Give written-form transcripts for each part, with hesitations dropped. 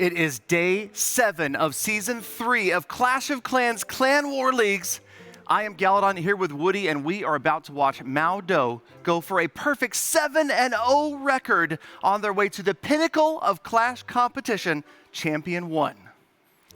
It is day 7 of season 3 of Clash of Clans Clan War Leagues. I am Galadon here with Woody, and we are about to watch Mao Do go for a perfect 7-0 record on their way to the pinnacle of Clash competition, Champion 1.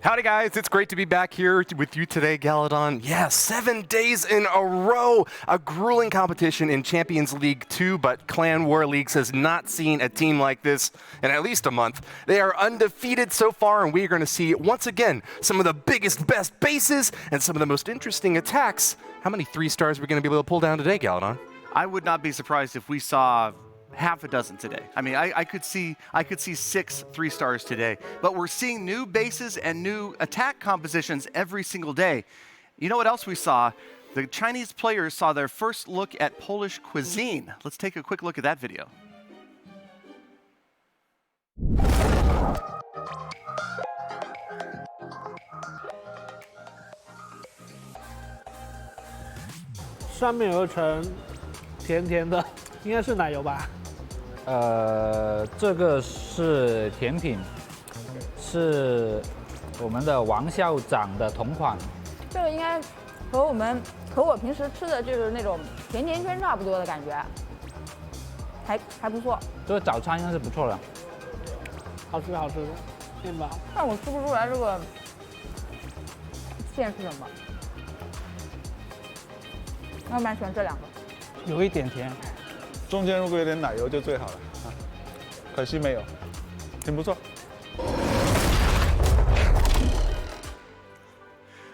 Howdy guys, it's great to be back here with you today, Galadon. Yeah, 7 days in a row. A grueling competition in Champions League 2, but Clan War Leagues has not seen a team like this in at least a month. They are undefeated so far, and we are going to see, once again, some of the biggest, best bases and some of the most interesting attacks. How many 3-stars are we going to be able to pull down today, Galadon? I would not be surprised if we saw half a dozen today. I mean, I could see 6 3-stars today, but we're seeing new bases and new attack compositions every single day. You know what else we saw? The Chinese players saw their first look at Polish cuisine. Let's take a quick look at that video. 上面有一层甜甜的，应该是奶油吧？这个是甜品，是我们的王校长的同款。这个应该和我平时吃的就是那种甜甜圈差不多的感觉，还不错。这个早餐应该是不错的，好吃好吃的面包。但我吃不出来这个馅是什么。我蛮喜欢这两个，有一点甜。 中间如果有点奶油就最好了啊，可惜没有，挺不错。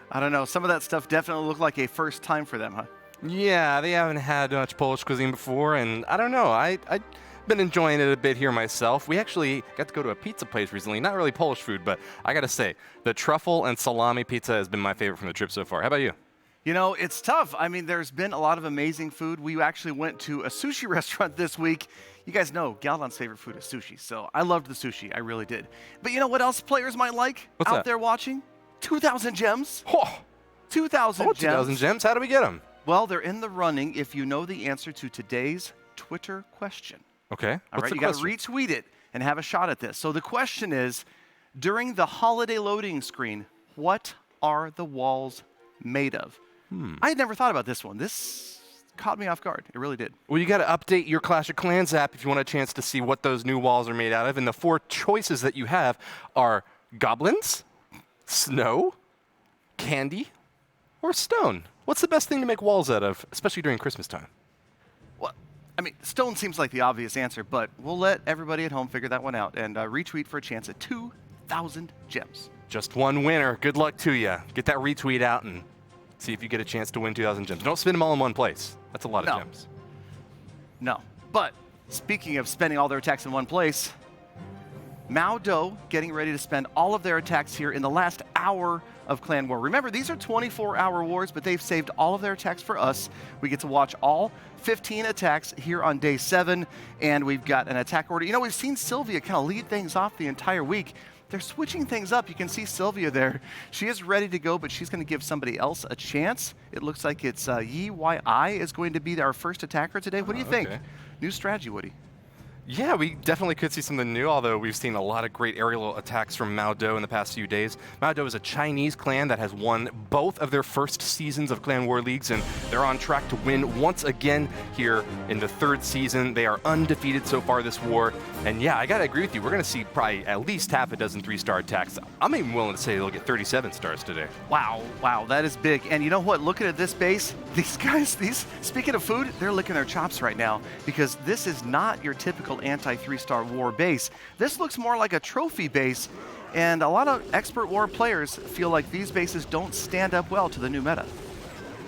I don't know, some of that stuff definitely looked like a first time for them, huh? Yeah, they haven't had much Polish cuisine before, and I don't know, I've been enjoying it a bit here myself. We actually got to go to a pizza place recently, not really Polish food, but I gotta say, the truffle and salami pizza has been my favorite from the trip so far. How about you? You know, it's tough. I mean, there's been a lot of amazing food. We actually went to a sushi restaurant this week. You guys know Galadon's favorite food is sushi, so I loved the sushi. I really did. But you know what else players might like What's out that? there watching? 2,000 gems. Oh, 2,000 gems. 2,000 gems? How do we get them? Well, they're in the running if you know the answer to today's Twitter question. Okay. All right, you got to retweet it and have a shot at this. So the question is, during the holiday loading screen, what are the walls made of? I had never thought about this one. This caught me off guard. It really did. Well, you got to update your Clash of Clans app if you want a chance to see what those new walls are made out of. And the 4 choices that you have are goblins, snow, candy, or stone. What's the best thing to make walls out of, especially during Christmas time? Well, I mean, stone seems like the obvious answer, but we'll let everybody at home figure that one out and retweet for a chance at 2,000 gems. Just one winner. Good luck to you. Get that retweet out and see if you get a chance to win 2,000 gems. Don't spend them all in one place. That's a lot of gems. No. But speaking of spending all their attacks in one place, Mao Do getting ready to spend all of their attacks here in the last hour of Clan War. Remember, these are 24-hour wars, but they've saved all of their attacks for us. We get to watch all 15 attacks here on day 7, and we've got an attack order. You know, we've seen Sylvia kind of lead things off the entire week. They're switching things up. You can see Sylvia there. She is ready to go, but she's going to give somebody else a chance. It looks like it's Yi is going to be our first attacker today. What do you think? New strategy, Woody. Yeah, we definitely could see something new, although we've seen a lot of great aerial attacks from Mao Do in the past few days. Mao Do is a Chinese clan that has won both of their first seasons of Clan War Leagues, and they're on track to win once again here in the 3rd season. They are undefeated so far this war, and yeah, I gotta agree with you. We're gonna see probably at least half a dozen 3-star attacks. I'm even willing to say they'll get 37 stars today. Wow, that is big. And you know what? Looking at this base, these guys, speaking of food, they're licking their chops right now because this is not your typical anti-3-star war base. This looks more like a trophy base, and a lot of expert war players feel like these bases don't stand up well to the new meta.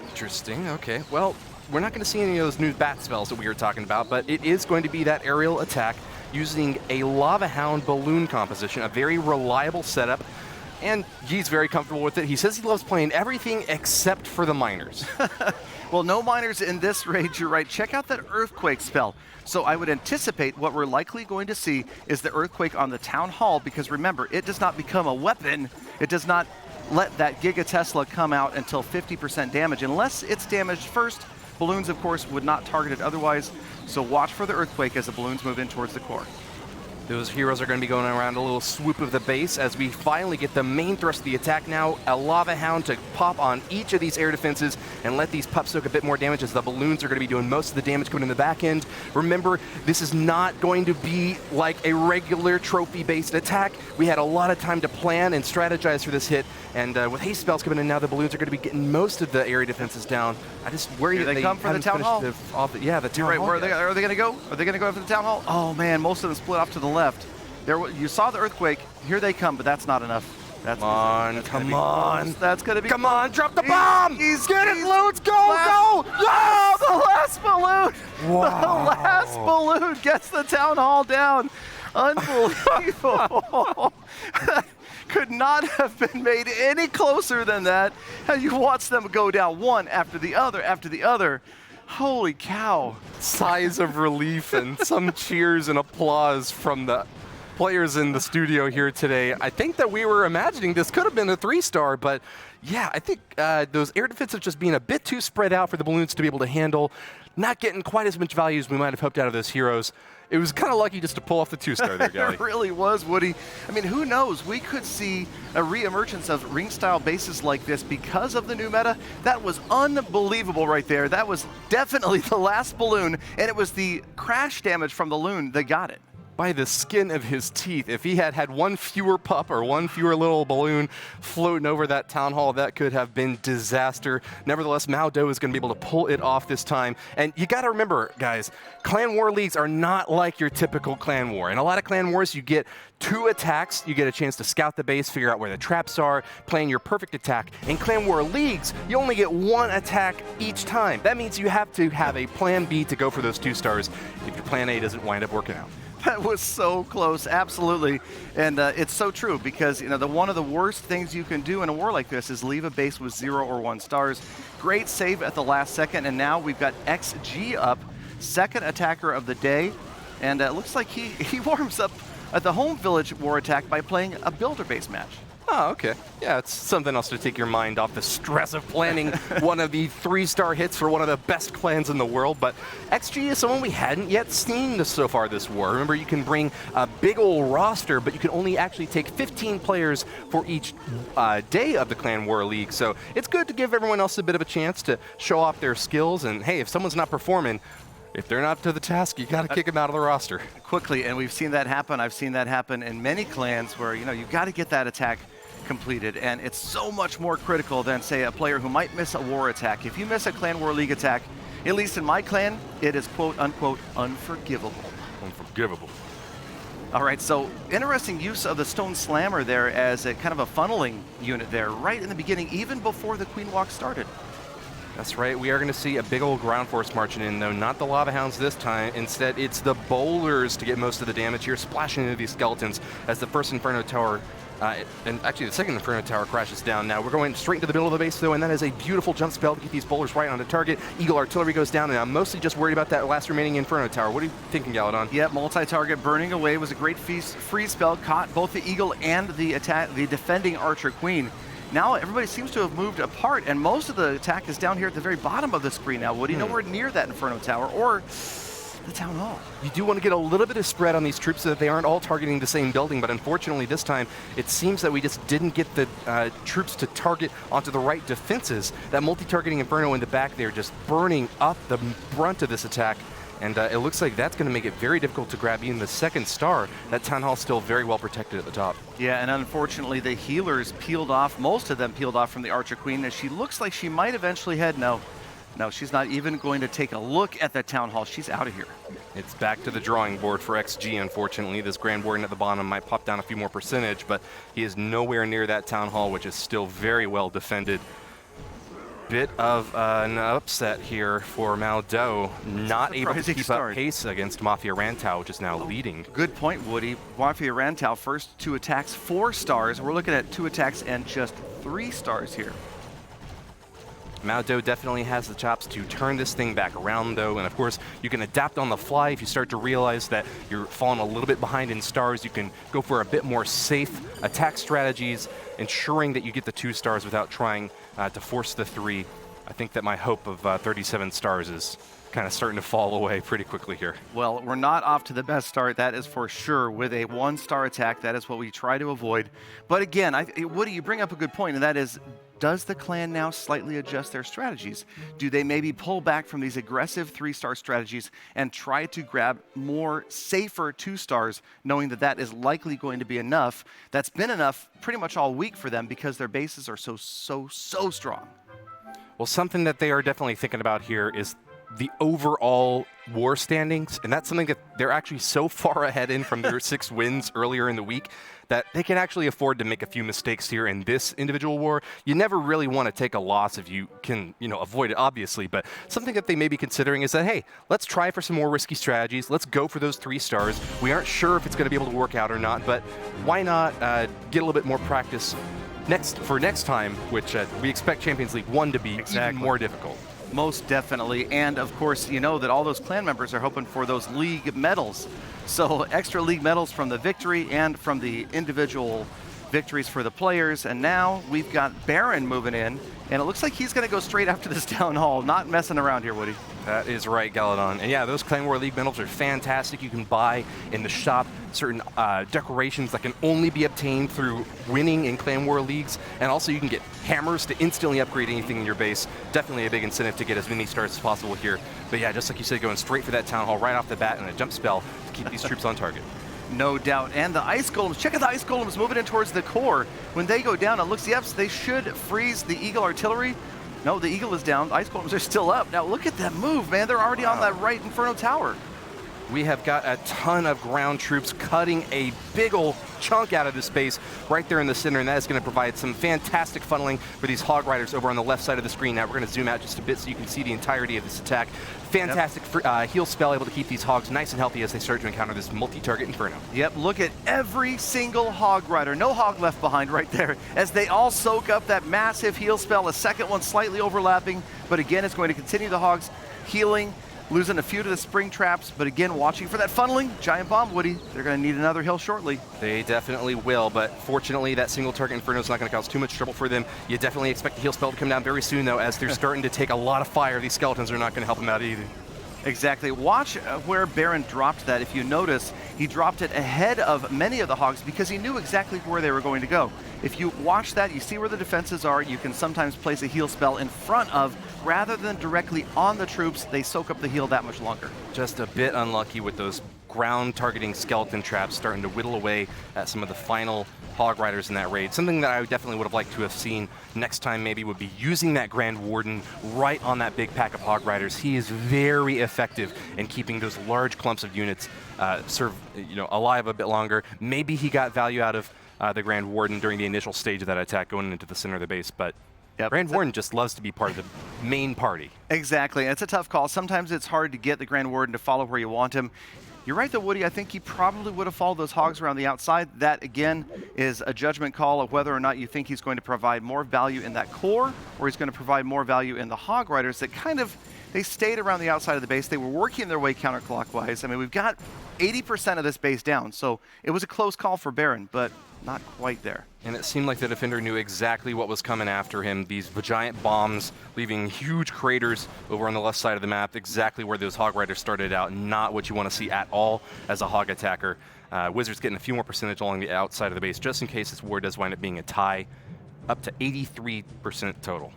Interesting, okay. Well, we're not gonna see any of those new bat spells that we were talking about, but it is going to be that aerial attack using a Lava Hound balloon composition, a very reliable setup, and Yi's very comfortable with it. He says he loves playing everything except for the miners. Well, no miners in this raid, you're right. Check out that Earthquake spell. So I would anticipate what we're likely going to see is the Earthquake on the Town Hall, because remember, it does not become a weapon. It does not let that Giga Tesla come out until 50% damage. Unless it's damaged first, balloons, of course, would not target it otherwise. So watch for the Earthquake as the balloons move in towards the core. Those heroes are going to be going around a little swoop of the base as we finally get the main thrust of the attack now. A Lava Hound to pop on each of these air defenses and let these pups soak a bit more damage as the balloons are going to be doing most of the damage coming in the back end. Remember, this is not going to be like a regular trophy-based attack. We had a lot of time to plan and strategize for this hit, and with haste spells coming in now, the balloons are going to be getting most of the area defenses down. I just worry that they come for the town hall. The town Right, hall. where are they going to go? Are they going to go for the town hall? Oh man, most of them split off to the left. You saw the earthquake. Here they come, but that's not enough. Come on. That's going to be. Come on, drop the bomb! Get it, Loads, go! Oh, the last balloon! Wow. The last balloon gets the town hall down. Unbelievable. Could not have been made any closer than that. And you watch them go down one after the other. Holy cow. Sighs of relief and some cheers and applause from the players in the studio here today. I think that we were imagining this could have been a 3-star, but yeah, I think those air defenses just being a bit too spread out for the balloons to be able to handle, not getting quite as much value as we might have hoped out of those heroes. It was kind of lucky just to pull off the 2-star there, Gally. It really was, Woody. I mean, who knows? We could see a re-emergence of ring-style bases like this because of the new meta. That was unbelievable right there. That was definitely the last balloon, and it was the crash damage from the loon that got it. By the skin of his teeth. If he had one fewer pup or one fewer little balloon floating over that town hall, that could have been disaster. Nevertheless, Mao Do is going to be able to pull it off this time. And you got to remember, guys, Clan War leagues are not like your typical Clan War. In a lot of Clan Wars, you get 2 attacks. You get a chance to scout the base, figure out where the traps are, plan your perfect attack. In Clan War leagues, you only get 1 attack each time. That means you have to have a plan B to go for those 2 stars if your plan A doesn't wind up working out. That was so close, absolutely. And it's so true because, one of the worst things you can do in a war like this is leave a base with 0 or 1 stars. Great save at the last second, and now we've got XG up, second attacker of the day. And it looks like he warms up at the home village war attack by playing a builder base match. Oh, okay. Yeah, it's something else to take your mind off the stress of planning one of the 3-star hits for one of the best clans in the world. But XG is someone we hadn't yet seen so far this war. Remember, you can bring a big old roster, but you can only actually take 15 players for each day of the Clan War League. So it's good to give everyone else a bit of a chance to show off their skills. And hey, if someone's not performing, if they're not up to the task, you got to kick them out of the roster. Quickly, and we've seen that happen. I've seen that happen in many clans where, you've got to get that attack completed, and it's so much more critical than, say, a player who might miss a war attack. If you miss a Clan War League attack, at least in my clan, it is quote-unquote unforgivable. Unforgivable. All right, so interesting use of the Stone Slammer there as a kind of a funneling unit there, right in the beginning, even before the Queen Walk started. That's right, we are going to see a big old ground force marching in, though. Not the Lava Hounds this time. Instead, it's the boulders to get most of the damage here, splashing into these skeletons as the first Inferno Tower and actually the second Inferno Tower crashes down now. We're going straight into the middle of the base, though, and that is a beautiful jump spell to get these boulders right onto target. Eagle Artillery goes down, and I'm mostly just worried about that last remaining Inferno Tower. What are you thinking, Galadon? Yeah, multi-target burning away was a great free spell. Caught both the Eagle and the defending Archer Queen. Now everybody seems to have moved apart, and most of the attack is down here at the very bottom of the screen now. Woody, nowhere near that Inferno Tower or the Town Hall. You do want to get a little bit of spread on these troops so that they aren't all targeting the same building, but unfortunately this time it seems that we just didn't get the troops to target onto the right defenses. That multi-targeting Inferno in the back there just burning up the brunt of this attack. And it looks like that's going to make it very difficult to grab even the second star. That Town Hall's still very well protected at the top. Yeah, and unfortunately the healers peeled off, most of them peeled off from the Archer Queen, as she looks like she might eventually head. No, she's not even going to take a look at that Town Hall. She's out of here. It's back to the drawing board for XG, unfortunately. This Grand Warden at the bottom might pop down a few more percentage, but he is nowhere near that Town Hall, which is still very well defended. Bit of an upset here for Mao Do, not able to keep up pace against Mafia Rantau, which is now leading. Good point, Woody. Mafia Rantau, first 2 attacks, 4 stars. We're looking at 2 attacks and just 3 stars here. Mao Do definitely has the chops to turn this thing back around, though, and of course you can adapt on the fly. If you start to realize that you're falling a little bit behind in stars, you can go for a bit more safe attack strategies, ensuring that you get the 2 stars without trying to force the 3. I think that my hope of 37 stars is kind of starting to fall away pretty quickly here. Well, we're not off to the best start, that is for sure. With a 1-star attack, that is what we try to avoid. But again, Woody, you bring up a good point, and that is, does the clan now slightly adjust their strategies? Do they maybe pull back from these aggressive 3-star strategies and try to grab more safer 2 stars, knowing that that is likely going to be enough? That's been enough pretty much all week for them because their bases are so strong. Well, something that they are definitely thinking about here is the overall war standings, and that's something that they're actually so far ahead in from their 6 wins earlier in the week that they can actually afford to make a few mistakes here in this individual war. You never really want to take a loss if you can, avoid it, obviously, but something that they may be considering is that, hey, let's try for some more risky strategies. Let's go for those 3 stars. We aren't sure if it's going to be able to work out or not, but why not get a little bit more practice next time, which we expect Champions League 1 to be even more difficult. Most definitely, and of course, you know that all those clan members are hoping for those league medals. So extra league medals from the victory and from the individual victories for the players. And now we've got Baron moving in, and it looks like he's going to go straight after this town hall. Not messing around here, Woody. That is right, Galadon. And yeah, those Clan War League medals are fantastic. You can buy in the shop certain decorations that can only be obtained through winning in Clan War Leagues. And also you can get hammers to instantly upgrade anything in your base. Definitely a big incentive to get as many stars as possible here. But yeah, just like you said, going straight for that town hall right off the bat and a jump spell to keep these troops on target. No doubt. And the ice golems, check out the ice golems moving in towards the core. When they go down, it looks, yes, they should freeze the Eagle artillery. No, the Eagle is down. The ice golems are still up. Now look at that move, man. They're already on that right Inferno Tower. We have got a ton of ground troops cutting a big ol' chunk out of the space right there in the center, and that is going to provide some fantastic funneling for these Hog Riders over on the left side of the screen. Now we're going to zoom out just a bit so you can see the entirety of this attack. Fantastic heal spell, able to keep these Hogs nice and healthy as they start to encounter this multi-target Inferno. Yep, look at every single Hog Rider. No Hog left behind right there as they all soak up that massive heal spell. A second one slightly overlapping, but again, it's going to continue the Hogs healing. Losing a few to the spring traps, but again, watching for that funneling. Giant Bomb, Woody. They're going to need another hill shortly. They definitely will, but fortunately, that single target Inferno is not going to cause too much trouble for them. You definitely expect the heal spell to come down very soon, though, as they're starting to take a lot of fire. These skeletons are not going to help them out either. Exactly. Watch where Baron dropped that. If you notice, he dropped it ahead of many of the Hogs because he knew exactly where they were going to go. If you watch that, you see where the defenses are. You can sometimes place a heal spell in front of, rather than directly on the troops. They soak up the heal that much longer. Just a bit unlucky with those ground targeting skeleton traps starting to whittle away at some of the final Hog Riders in that raid. Something that I definitely would have liked to have seen next time maybe would be using that Grand Warden right on that big pack of Hog Riders. He is very effective in keeping those large clumps of units alive a bit longer. Maybe he got value out of the Grand Warden during the initial stage of that attack going into the center of the base, but yep. Grand Warden just loves to be part of the main party. Exactly. It's a tough call. Sometimes it's hard to get the Grand Warden to follow where you want him. You're right, though, Woody. I think he probably would have followed those Hogs around the outside. That, again, is a judgment call of whether or not you think he's going to provide more value in that core or he's going to provide more value in the Hog Riders that they stayed around the outside of the base. They were working their way counterclockwise. I mean, we've got 80% of this base down, so it was a close call for Baron, but not quite there. And it seemed like the defender knew exactly what was coming after him. These giant bombs leaving huge craters over on the left side of the map, exactly where those Hog Riders started out. Not what you want to see at all as a Hog attacker. Wizards getting a few more percentage along the outside of the base, just in case this war does wind up being a tie, up to 83% total.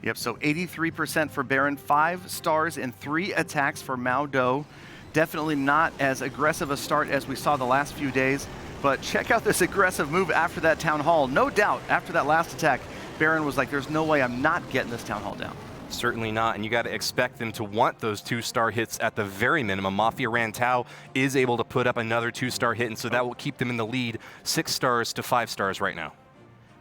Yep, so 83% for Baron, 5 stars and 3 attacks for Mao Do. Definitely not as aggressive a start as we saw the last few days, but check out this aggressive move after that Town Hall. No doubt, after that last attack, Baron was like, there's no way I'm not getting this Town Hall down. Certainly not, and you got to expect them to want those 2-star hits at the very minimum. Mafia Rantaau is able to put up another 2-star hit, and so that will keep them in the lead 6 stars to 5 stars right now.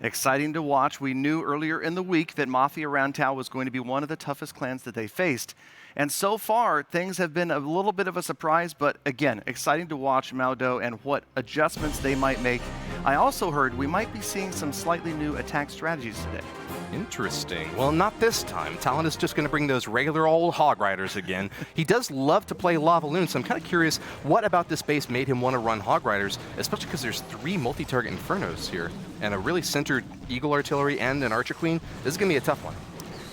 Exciting to watch. We knew earlier in the week that Mafia Rantaau was going to be one of the toughest clans that they faced. And so far, things have been a little bit of a surprise, but again, exciting to watch Mao Do and what adjustments they might make. I also heard we might be seeing some slightly new attack strategies today. Interesting. Well, not this time. Talon is just going to bring those regular old Hog Riders again. He does love to play Lava Loon, so I'm kind of curious what about this base made him want to run Hog Riders, especially because there's 3 multi-target Infernos here and a really centered Eagle Artillery and an Archer Queen. This is going to be a tough one.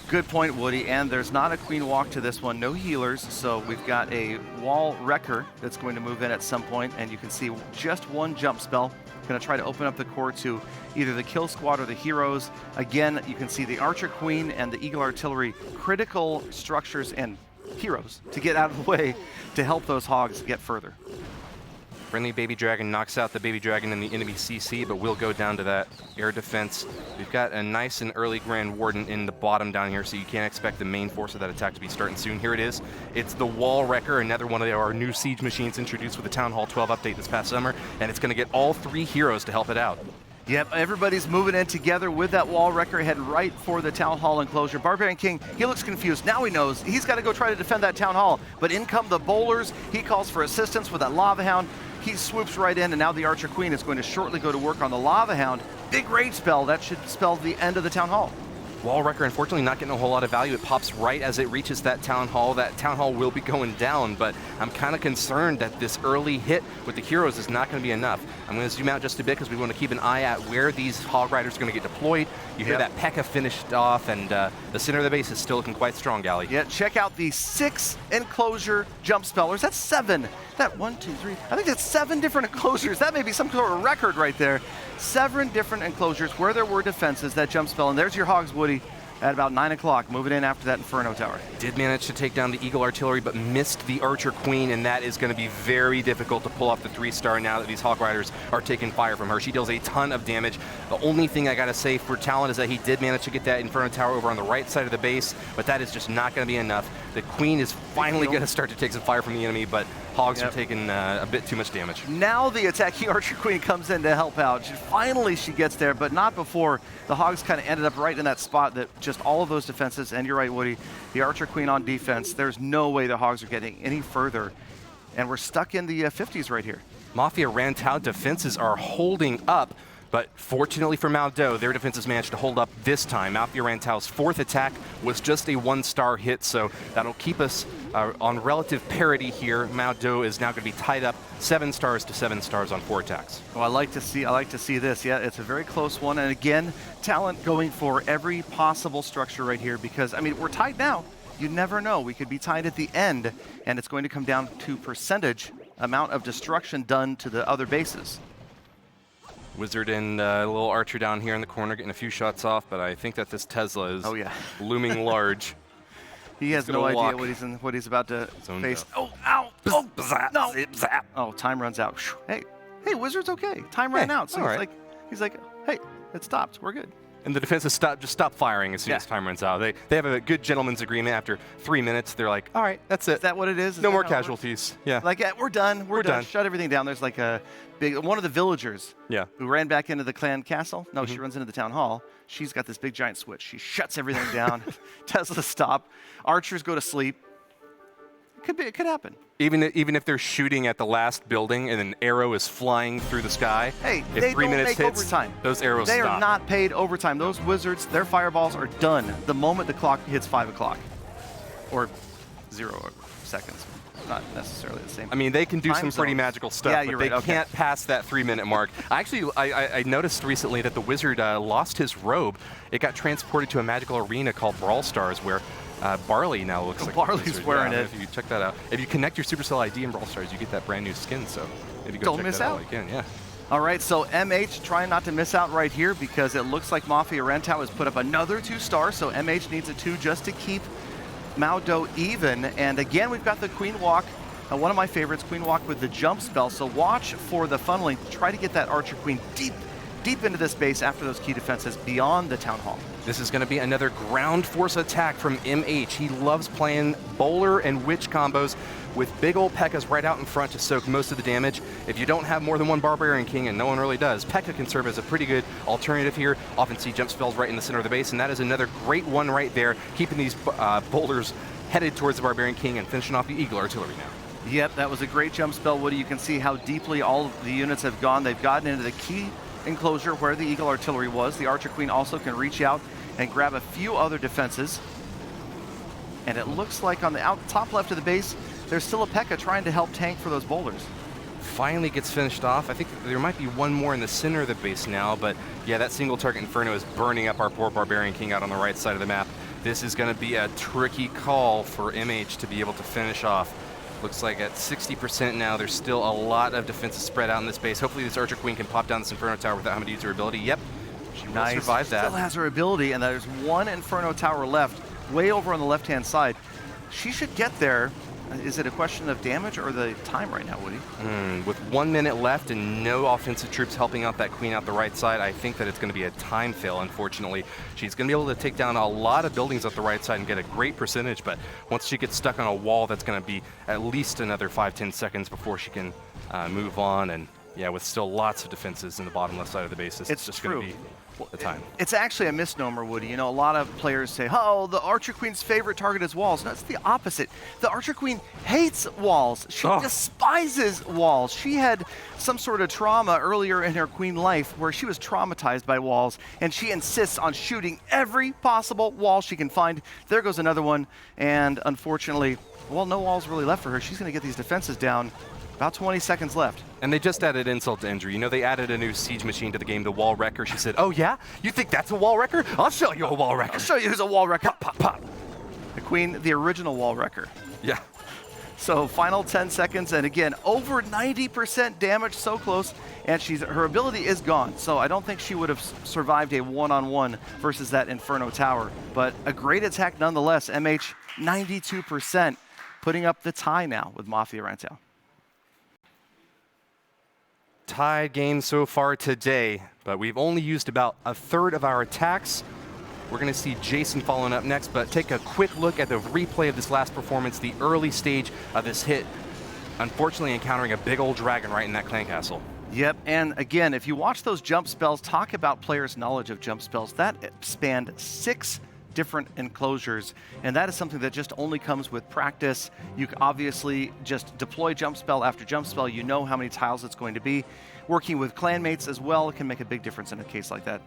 Good point, Woody. And there's not a queen walk to this one. No healers. So we've got a wall wrecker that's going to move in at some point, and you can see just one jump spell. Going to try to open up the core to either the kill squad or the heroes. Again, you can see the archer queen and the eagle artillery, critical structures and heroes to get out of the way to help those hogs get further. Friendly baby dragon knocks out the baby dragon in the enemy CC, but will go down to that air defense. We've got a nice and early Grand Warden in the bottom down here, so you can't expect the main force of that attack to be starting soon. Here it is. It's the Wall Wrecker, another one of our new siege machines introduced with the Town Hall 12 update this past summer, and it's going to get all 3 heroes to help it out. Yep, everybody's moving in together with that wall wrecker, heading right for the Town Hall enclosure. Barbarian King, he looks confused. Now he knows he's got to go try to defend that Town Hall. But in come the bowlers. He calls for assistance with that Lava Hound. He swoops right in, and now the Archer Queen is going to shortly go to work on the Lava Hound. Big rage spell. That should spell the end of the Town Hall. Wall Wrecker, unfortunately, not getting a whole lot of value. It pops right as it reaches that Town Hall. That Town Hall will be going down, but I'm kind of concerned that this early hit with the heroes is not going to be enough. I'm going to zoom out just a bit because we want to keep an eye at where these Hog Riders are going to get deployed. You hear that Pekka finished off, and the center of the base is still looking quite strong, Gally. Yeah, check out the 6 enclosure jump spellers. That's 7. That 1, 2, 3. I think that's 7 different enclosures. That may be some sort of record right there. 7 different enclosures where there were defenses that jump spell, and there's your Hogs, Woody. At about 9 o'clock, moving in after that Inferno Tower. Did manage to take down the Eagle Artillery, but missed the Archer Queen, and that is going to be very difficult to pull off the 3-star now that these Hog Riders are taking fire from her. She deals a ton of damage. The only thing I got to say for Talon is that he did manage to get that Inferno Tower over on the right side of the base, but that is just not going to be enough. The Queen is finally going to start to take some fire from the enemy, but Hogs are taking a bit too much damage. Now the attacking Archer Queen comes in to help out. Finally she gets there, but not before. The Hogs kind of ended up right in that spot that just all of those defenses, and you're right, Woody, the Archer Queen on defense, there's no way the Hogs are getting any further. And we're stuck in the 50s right here. Mafia Rantau defenses are holding up, but fortunately for Mao Do, their defenses managed to hold up this time. Mafia Rantau's 4th attack was just a 1-star hit, so that'll keep us on relative parity here. Mao Do is now going to be tied up 7 stars to 7 stars on 4 attacks. Well, I like to see this. Yeah, it's a very close one. And again, Talent going for every possible structure right here because, I mean, we're tied now. You never know. We could be tied at the end, and it's going to come down to percentage amount of destruction done to the other bases. Wizard and a little Archer down here in the corner getting a few shots off, but I think that this Tesla is looming large. He has no idea what he's about to face. Oh, ow! Oh, no! Zap! Oh, time runs out. Hey, Wizard's okay. Time ran out. So he's like, hey, it stopped. We're good. And the defenses stop firing as soon as time runs out. They have a good gentleman's agreement. After 3 minutes, they're like, all right, that's it. Is that what it is? No more casualties. Yeah. Like, we're done. We're done. Shut everything down. There's like a big, one of the villagers who ran back into the clan castle. No, she runs into the town hall. She's got this big giant switch. She shuts everything down. Tesla stop. Archers go to sleep. It could happen. Even if they're shooting at the last building and an arrow is flying through the sky, hey, if they 3 don't minutes make hits, overtime. Those arrows They stop. are not paid overtime. Those wizards, their fireballs are done the moment the clock hits 5 o'clock. Or 0 seconds. Not necessarily the same. I mean, they can do some pretty magical stuff, but they can't pass that 3-minute mark. Actually, I noticed recently that the wizard lost his robe. It got transported to a magical arena called Brawl Stars, where Barley now looks like Barley's wearing it. If you check that out. If you connect your Supercell ID in Brawl Stars, you get that brand new skin, so maybe go Don't check miss that out. out again. Yeah. All right, so MH trying not to miss out right here because it looks like Mafia Rantau has put up another 2-star, so MH needs a 2 just to keep Mao Do even. And again, we've got the Queen Walk, one of my favorites, Queen Walk with the jump spell. So watch for the funneling. Try to get that Archer Queen deep into this base after those key defenses beyond the Town Hall. This is going to be another ground force attack from MH. He loves playing bowler and witch combos with big old Pekkas right out in front to soak most of the damage. If you don't have more than one Barbarian King, and no one really does, Pekka can serve as a pretty good alternative here. Often see jump spells right in the center of the base, and that is another great one right there, keeping these boulders headed towards the Barbarian King and finishing off the Eagle Artillery now. Yep, that was a great jump spell, Woody. You can see how deeply all of the units have gone. They've gotten into the key enclosure where the Eagle Artillery was. The Archer Queen also can reach out and grab a few other defenses. And it looks like on the top left of the base, there's still a Pekka trying to help tank for those boulders. Finally gets finished off. I think there might be one more in the center of the base now, but yeah, that single target Inferno is burning up our poor Barbarian King out on the right side of the map. This is going to be a tricky call for MH to be able to finish off. Looks like at 60% now, there's still a lot of defenses spread out in this base. Hopefully this Archer Queen can pop down this Inferno Tower without having to use her ability. Yep, she will survive that. Still has her ability, and there's one Inferno Tower left, way over on the left-hand side. She should get there. Is it a question of damage or the time right now, Woody? With 1 minute left and no offensive troops helping out that queen out the right side, I think that it's going to be a time fail, unfortunately. She's going to be able to take down a lot of buildings out the right side and get a great percentage, but once she gets stuck on a wall, that's going to be at least another 5-10 seconds before she can move on. And yeah, with still lots of defenses in the bottom left side of the base, it's just going to be the time. It's actually a misnomer, Woody. You know, a lot of players say, oh, the Archer Queen's favorite target is walls. No, it's the opposite. The Archer Queen hates walls. She despises walls. She had some sort of trauma earlier in her queen life where she was traumatized by walls, and she insists on shooting every possible wall she can find. There goes another one, and unfortunately, well, no walls really left for her. She's going to get these defenses down. About 20 seconds left. And they just added insult to injury. You know, they added a new siege machine to the game, the Wall Wrecker. She said, oh yeah? You think that's a Wall Wrecker? I'll show you a Wall Wrecker. I'll show you who's a Wall Wrecker. Pop, pop, pop. The queen, the original Wall Wrecker. Yeah. So final 10 seconds, and again, over 90% damage, so close, and her ability is gone. So I don't think she would have survived a one-on-one versus that Inferno Tower. But a great attack nonetheless. MH 92%, putting up the tie now with Mafia Rantaau. Tied game so far today, but we've only used about a third of our attacks. We're going to see Jason following up next, but take a quick look at the replay of this last performance, the early stage of this hit. Unfortunately encountering a big old dragon right in that clan castle. Yep, and again, if you watch those jump spells, talk about players' knowledge of jump spells. That spanned 6 different enclosures, and that is something that just only comes with practice. You can obviously just deploy jump spell after jump spell. You know how many tiles it's going to be. Working with clanmates as well can make a big difference in a case like that.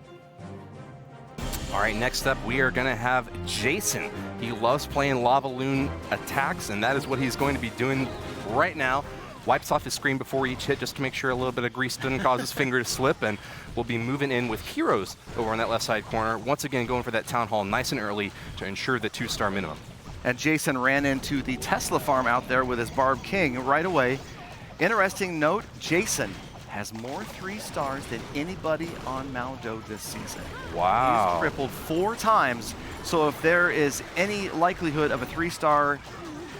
All right, next up we are going to have Jason. He loves playing lava loon attacks, and that is what he's going to be doing right now. Wipes off his screen before each hit just to make sure a little bit of grease doesn't cause his finger to slip, and we'll be moving in with heroes over on that left side corner. Once again, going for that town hall nice and early to ensure the 2-star minimum. And Jason ran into the Tesla farm out there with his Barb King right away. Interesting note, Jason has more 3 stars than anybody on Mao Do this season. Wow. He's tripled 4 times, so if there is any likelihood of a 3-star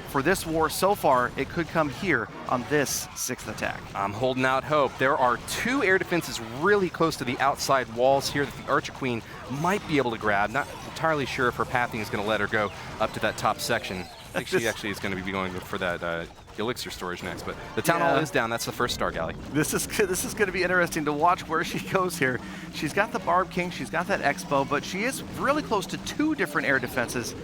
for this war so far, it could come here on this 6th attack. I'm holding out hope. There are 2 air defenses really close to the outside walls here that the Archer Queen might be able to grab. Not entirely sure if her pathing is going to let her go up to that top section. I think she actually is going to be going for that elixir storage next, but the town hall is down. That's the 1st star, Gally. This is going to be interesting to watch where she goes here. She's got the Barb King, she's got that Expo, but she is really close to 2 different air defenses.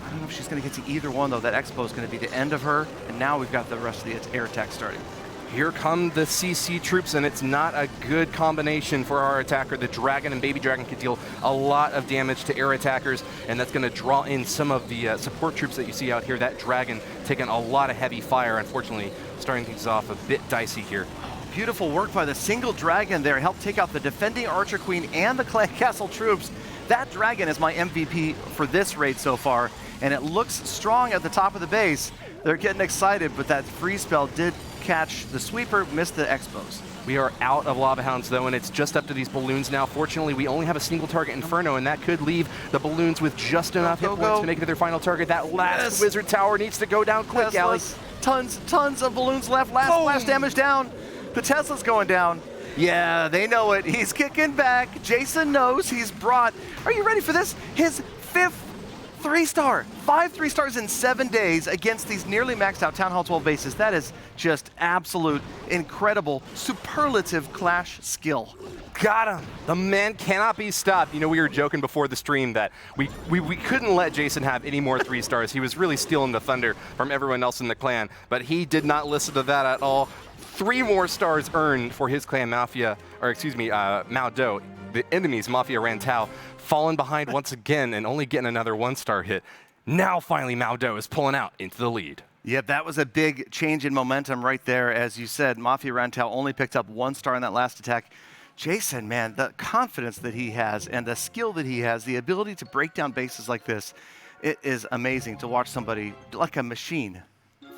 I don't know if she's going to get to either one, though. That Expo is going to be the end of her, and now we've got the rest of the air attack starting. Here come the CC troops, and it's not a good combination for our attacker. The Dragon and Baby Dragon can deal a lot of damage to air attackers, and that's going to draw in some of the support troops that you see out here. That Dragon taking a lot of heavy fire, unfortunately, starting things off a bit dicey here. Beautiful work by the single Dragon there. Helped take out the defending Archer Queen and the Clan Castle troops. That Dragon is my MVP for this raid so far, and it looks strong at the top of the base. They're getting excited, but that freeze spell did catch the sweeper, missed the Expos. We are out of Lava Hounds, though, and it's just up to these balloons now. Fortunately, we only have a single target Inferno, and that could leave the balloons with just enough hit points to make it to their final target. That last Wizard Tower needs to go down quick, Gally. Tons of balloons left. Last damage down. The Tesla's going down. Yeah, they know it. He's kicking back. Jason knows he's brought, are you ready for this? His 5th 3-star. 5 3-stars in 7 days against these nearly maxed out Town Hall 12 bases. That is just absolute, incredible, superlative Clash skill. Got him. The man cannot be stopped. You know, we were joking before the stream that we couldn't let Jason have any more 3-stars. He was really stealing the thunder from everyone else in the clan, but he did not listen to that at all. 3 more stars earned for his clan Mafia, or excuse me, Mao Do. The enemy's Mafia Rantaau falling behind once again and only getting another 1-star hit. Now finally Mao Do is pulling out into the lead. Yep, that was a big change in momentum right there. As you said, Mafia Rantaau only picked up 1 star in that last attack. Jason, man, the confidence that he has and the skill that he has, the ability to break down bases like this, it is amazing to watch somebody like a machine.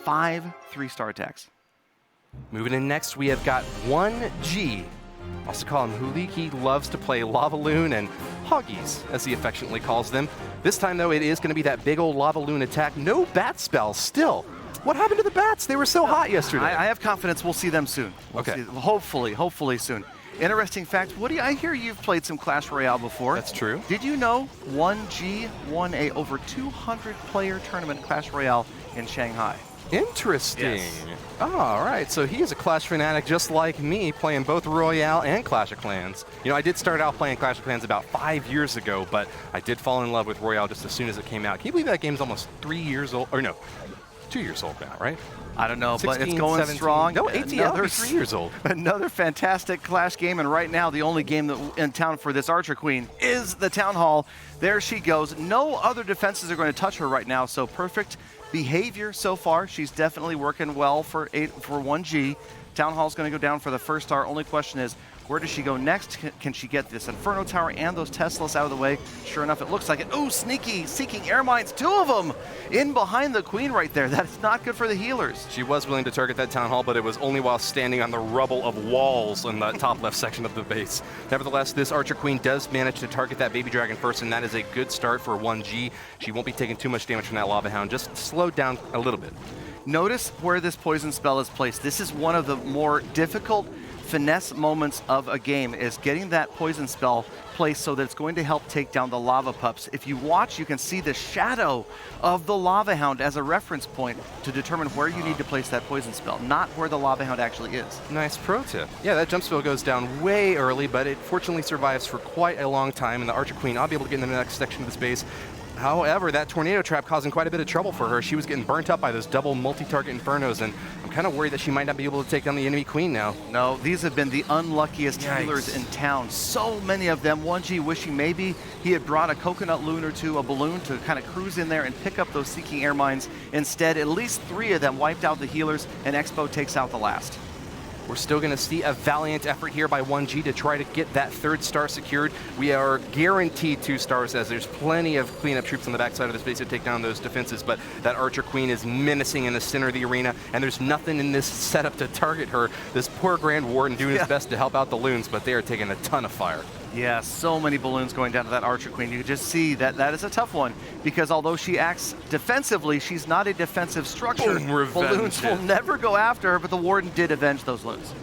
5 3-star attacks. Moving in next, we have got 1G. Also call him Hulik. He loves to play Lava Loon and Hoggies, as he affectionately calls them. This time, though, it is going to be that big old Lava Loon attack. No bat spell still. What happened to the bats? They were so hot yesterday. I have confidence we'll see them soon. Okay. Hopefully soon. Interesting fact, Woody, I hear you've played some Clash Royale before. That's true. Did you know 1G won a over 200-player tournament Clash Royale in Shanghai? Interesting. Yes. Oh, all right. So he is a Clash fanatic just like me, playing both Royale and Clash of Clans. You know, I did start out playing Clash of Clans about 5 years ago, but I did fall in love with Royale just as soon as it came out. Can you believe that game's almost 3 years old? Or no, 2 years old now, right? I don't know, 16, but it's going 17. strong. No, 18, another 3 years old. Another fantastic Clash game, and right now the only game that in town for this Archer Queen is the Town Hall. There she goes. No other defenses are going to touch her right now, so perfect behavior so far. She's definitely working well for 1G. Town Hall's going to go down for the first star. Only question is, where does she go next? Can she get this Inferno Tower and those Teslas out of the way? Sure enough, it looks like it. Ooh, sneaky, seeking air mines, 2 of them in behind the Queen right there. That's not good for the healers. She was willing to target that Town Hall, but it was only while standing on the rubble of walls in the top left section of the base. Nevertheless, this Archer Queen does manage to target that Baby Dragon first, and that is a good start for 1G. She won't be taking too much damage from that Lava Hound, just slowed down a little bit. Notice where this poison spell is placed. This is one of the more difficult finesse moments of a game, is getting that poison spell placed so that it's going to help take down the lava pups. If you watch, you can see the shadow of the Lava Hound as a reference point to determine where you need to place that poison spell, not where the Lava Hound actually is. Nice pro tip. Yeah, that jump spell goes down way early, but it fortunately survives for quite a long time, and the Archer Queen, I'll be able to get in the next section of the space. However, that tornado trap causing quite a bit of trouble for her. She was getting burnt up by those double multi-target infernos, and I'm kind of worried that she might not be able to take on the enemy queen now. No, these have been the unluckiest healers in town. So many of them. 1G wishing maybe he had brought a coconut loon or two, a balloon to kind of cruise in there and pick up those seeking air mines. Instead, at least 3 of them wiped out the healers, and Expo takes out the last. We're still going to see a valiant effort here by 1G to try to get that 3rd star secured. We are guaranteed 2 stars, as there's plenty of cleanup troops on the backside of the space to take down those defenses, but that Archer Queen is menacing in the center of the arena, and there's nothing in this setup to target her. This poor Grand Warden doing his best to help out the loons, but they are taking a ton of fire. Yeah, so many balloons going down to that Archer Queen. You can just see that that is a tough one, because although she acts defensively, she's not a defensive structure. Boom, balloons will never go after her, but the Warden did avenge those loons.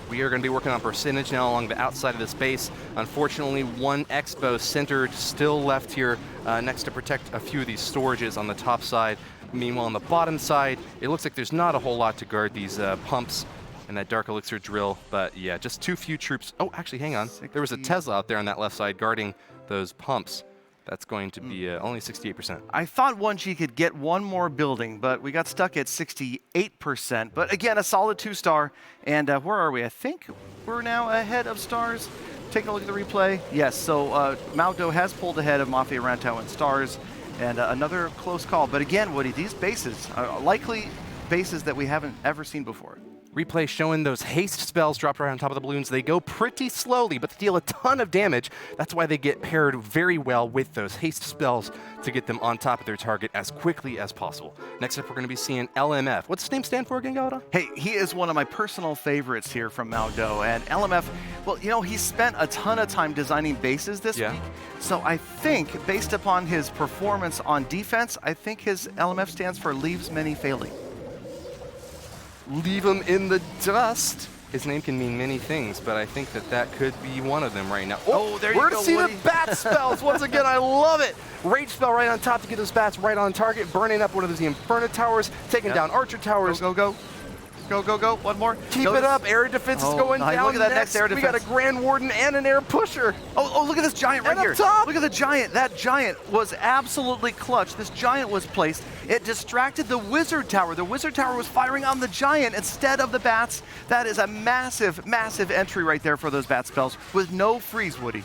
We are going to be working on percentage now along the outside of the space. Unfortunately, 1 Expo centered still left here next to protect a few of these storages on the top side. Meanwhile, on the bottom side, it looks like there's not a whole lot to guard these pumps and that Dark Elixir drill, but yeah, just too few troops. Oh, actually, hang on. There was a Tesla out there on that left side guarding those pumps. That's going to be only 68%. I thought 1G could get one more building, but we got stuck at 68%. But again, a solid 2-star. And where are we? I think we're now ahead of stars. Taking a look at the replay. Yes, so Mao Do has pulled ahead of Mafia Rantaau in stars. And another close call. But again, Woody, these bases are likely bases that we haven't ever seen before. Replay showing those haste spells dropped right on top of the balloons. They go pretty slowly, but they deal a ton of damage. That's why they get paired very well with those haste spells to get them on top of their target as quickly as possible. Next up, we're going to be seeing LMF. What's his name stand for again, Galadon? Hey, he is one of my personal favorites here from Mao Do. And LMF, well, you know, he spent a ton of time designing bases this week. So I think, based upon his performance on defense, I think his LMF stands for Leaves Many Failing. Leave him in the dust. His name can mean many things, but I think that that could be one of them right now. Oh, there you we're go, to see Woody. the bat spells once again. I love it. Rage spell right on top to get those bats right on target, burning up one of those Inferno towers, taking down Archer towers. Go, go, go. Go, go, go. One more. Keep it up. Air defense is going nice. down. Look at that next air defense. We got a Grand Warden and an air pusher. Oh, look at this giant right And here. up top. Look at the giant. That giant was absolutely clutch. This giant was placed. It distracted the wizard tower. The wizard tower was firing on the giant instead of the bats. That is a massive, massive entry right there for those bat spells with no freeze, Woody.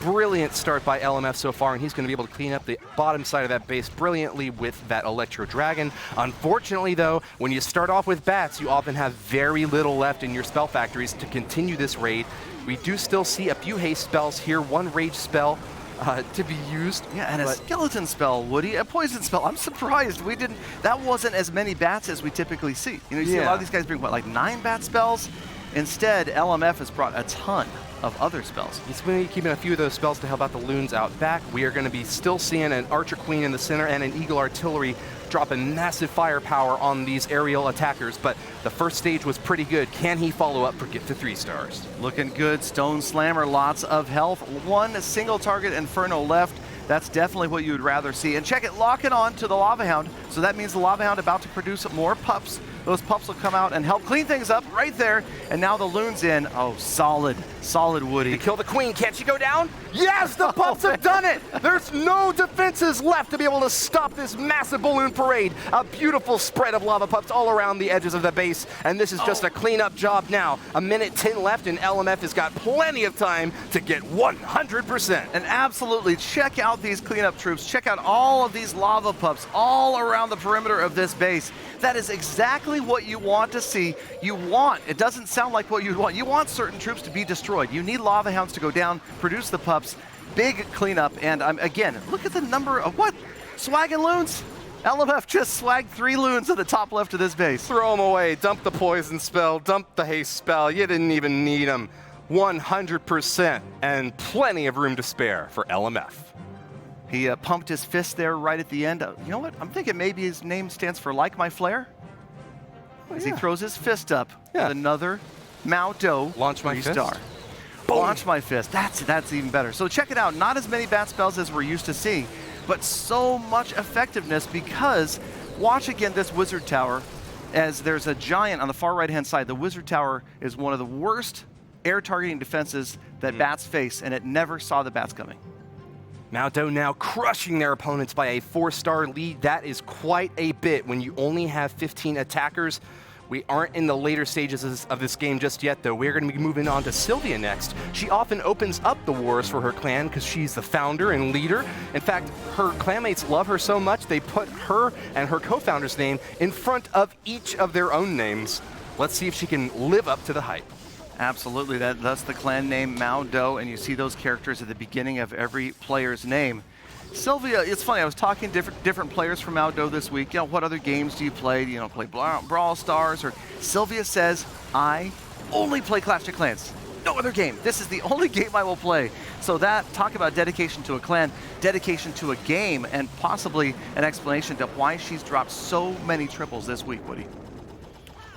brilliant start by LMF so far, and he's going to be able to clean up the bottom side of that base brilliantly with that Electro Dragon. Unfortunately, though, when you start off with bats, you often have very little left in your spell factories to continue this raid. We do still see a few haste spells here, one rage spell to be used. Yeah, and a skeleton spell, Woody, a poison spell. I'm surprised we didn't. That wasn't as many bats as we typically see. You know, you see a lot of these guys bring what, like 9 bat spells. Instead, LMF has brought a ton of other spells. He's going to be keeping a few of those spells to help out the loons out back. We are going to be still seeing an Archer Queen in the center and an Eagle Artillery dropping massive firepower on these aerial attackers, but the first stage was pretty good. Can he follow up for get to 3 stars? Looking good. Stone Slammer, lots of health. One single target Inferno left. That's definitely what you would rather see. And check it, locking on to the Lava Hound. So that means the Lava Hound about to produce more pups. Those pups will come out and help clean things up right there. And now the loon's in. Oh, solid, solid Woody. To kill the queen, can't she go down? Yes, the pups have done it! There's no defenses left to be able to stop this massive balloon parade. A beautiful spread of lava pups all around the edges of the base. And this is just a cleanup job now. 1:10 left, and LMF has got plenty of time to get 100%. And absolutely, check out these cleanup troops. Check out all of these lava pups all around the perimeter of this base. That is exactly what you want to see. It doesn't sound like what you'd want. You want certain troops to be destroyed. You need lava hounds to go down, produce the pups, big cleanup, and again, look at the number of what? Swagging loons? LMF just swagged 3 loons at the top left of this base. Throw them away, dump the poison spell, dump the haste spell. You didn't even need them. 100% and plenty of room to spare for LMF. He pumped his fist there right at the end. You know what? I'm thinking maybe his name stands for Like My Flare. As he throws his fist up with another Mao Do. Launch my fist. Star. Launch my fist. That's even better. So check it out. Not as many bat spells as we're used to seeing, but so much effectiveness because watch again this wizard tower as there's a giant on the far right-hand side. The wizard tower is one of the worst air targeting defenses that bats face, and it never saw the bats coming. Mao Do now crushing their opponents by a 4-star lead. That is quite a bit when you only have 15 attackers. We aren't in the later stages of this game just yet, though. We're going to be moving on to Sylvia next. She often opens up the wars for her clan because she's the founder and leader. In fact, her clanmates love her so much, they put her and her co-founder's name in front of each of their own names. Let's see if she can live up to the hype. Absolutely, that's the clan name Mao Do, and you see those characters at the beginning of every player's name. Sylvia, it's funny, I was talking to different players from Mao Do this week. You know, what other games do you play? Do you play Brawl Stars? Or Sylvia says, I only play Clash of Clans. No other game. This is the only game I will play. So talk about dedication to a clan, dedication to a game, and possibly an explanation to why she's dropped so many triples this week, Woody.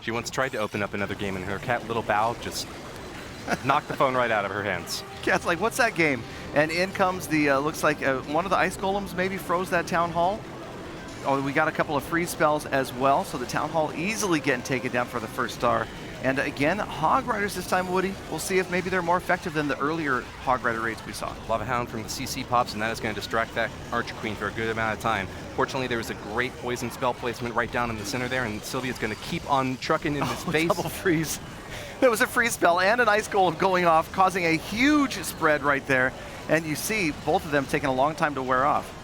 She once tried to open up another game, and her cat Little Bao just knocked the phone right out of her hands. Cat's like, what's that game? And in comes the, looks like one of the ice golems maybe froze that town hall. Oh, we got a couple of freeze spells as well, so the town hall easily getting taken down for the 1st star. And again, Hog Riders this time, Woody. We'll see if maybe they're more effective than the earlier Hog Rider raids we saw. Lava Hound from the CC pops, and that is going to distract that Archer Queen for a good amount of time. Fortunately, there was a great poison spell placement right down in the center there, and Sylvia's going to keep on trucking in this base. Double freeze. There was a freeze spell and an ice golem going off, causing a huge spread right there. And you see both of them taking a long time to wear off.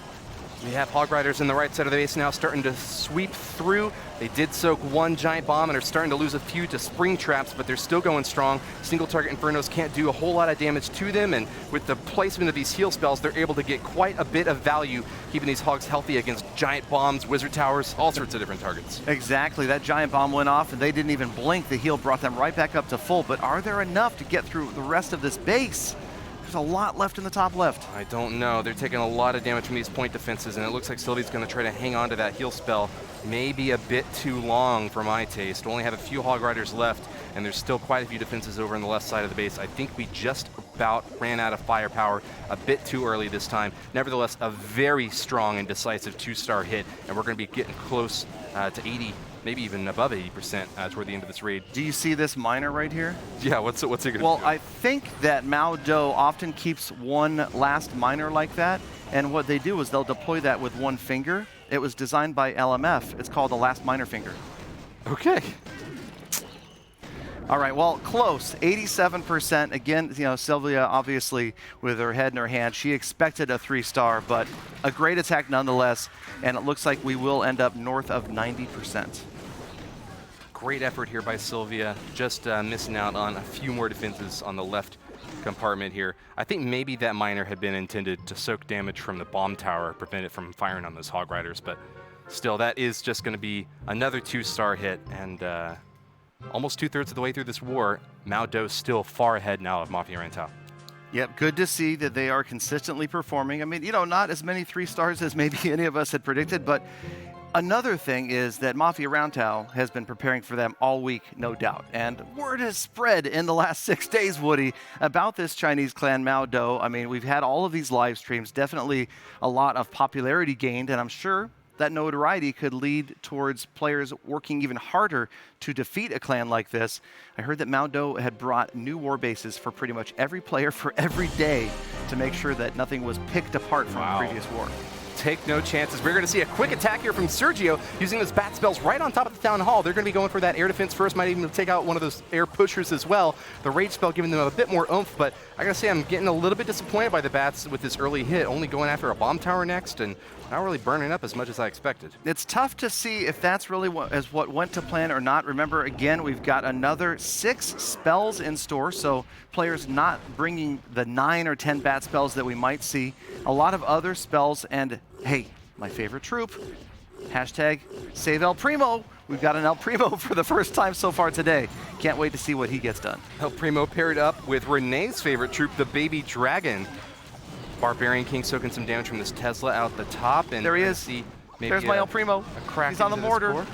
We have Hog Riders in the right side of the base now starting to sweep through. They did soak 1 giant bomb and are starting to lose a few to spring traps, but they're still going strong. Single target Infernos can't do a whole lot of damage to them, and with the placement of these heal spells, they're able to get quite a bit of value, keeping these Hogs healthy against giant bombs, wizard towers, all sorts of different targets. Exactly, that giant bomb went off and they didn't even blink. The heal brought them right back up to full, but are there enough to get through the rest of this base? There's a lot left in the top left. I don't know. They're taking a lot of damage from these point defenses, and it looks like Sylvia's going to try to hang on to that heal spell. Maybe a bit too long for my taste. Only have a few Hog Riders left, and there's still quite a few defenses over on the left side of the base. I think we just about ran out of firepower a bit too early this time. Nevertheless, a very strong and decisive 2-star hit, and we're going to be getting close to 80, maybe even above 80% toward the end of this raid. Do you see this miner right here? Yeah, what's it going to do? Well, I think that Mao Do often keeps one last miner like that, and what they do is they'll deploy that with 1 finger. It was designed by LMF. It's called the last miner finger. Okay. All right, well, close, 87%. Again, you know, Sylvia, obviously, with her head in her hand, she expected a 3-star, but a great attack nonetheless, and it looks like we will end up north of 90%. Great effort here by Sylvia, just missing out on a few more defenses on the left compartment here. I think maybe that miner had been intended to soak damage from the bomb tower, prevent it from firing on those Hog Riders, but still, that is just going to be another 2-star hit, and almost 2/3 of the way through this war, Mao Do still far ahead now of Mafia Rantau. Yep, good to see that they are consistently performing. I mean, you know, not as many 3-stars as maybe any of us had predicted, but another thing is that Mafia Rantau has been preparing for them all week, no doubt. And word has spread in the last 6 days, Woody, about this Chinese clan Mao Do. I mean, we've had all of these live streams, definitely a lot of popularity gained, and I'm sure that notoriety could lead towards players working even harder to defeat a clan like this. I heard that Mao Do had brought new war bases for pretty much every player for every day to make sure that nothing was picked apart from the previous war. Take no chances. We're going to see a quick attack here from Sergio using those bat spells right on top of the town hall. They're going to be going for that air defense first, might even take out one of those air pushers as well. The rage spell giving them a bit more oomph, but I got to say I'm getting a little bit disappointed by the bats with this early hit, only going after a bomb tower next and not really burning up as much as I expected. It's tough to see if that's really what went to plan or not. Remember, again, we've got another 6 spells in store, so players not bringing the 9 or 10 bat spells that we might see. A lot of other spells, and hey, my favorite troop, hashtag save El Primo. We've got an El Primo for the first time so far today. Can't wait to see what he gets done. El Primo paired up with Renee's favorite troop, the Baby Dragon. Barbarian King soaking some damage from this Tesla out the top. And there he is. See maybe there's my El Primo. A crack He's on the into this mortar. core.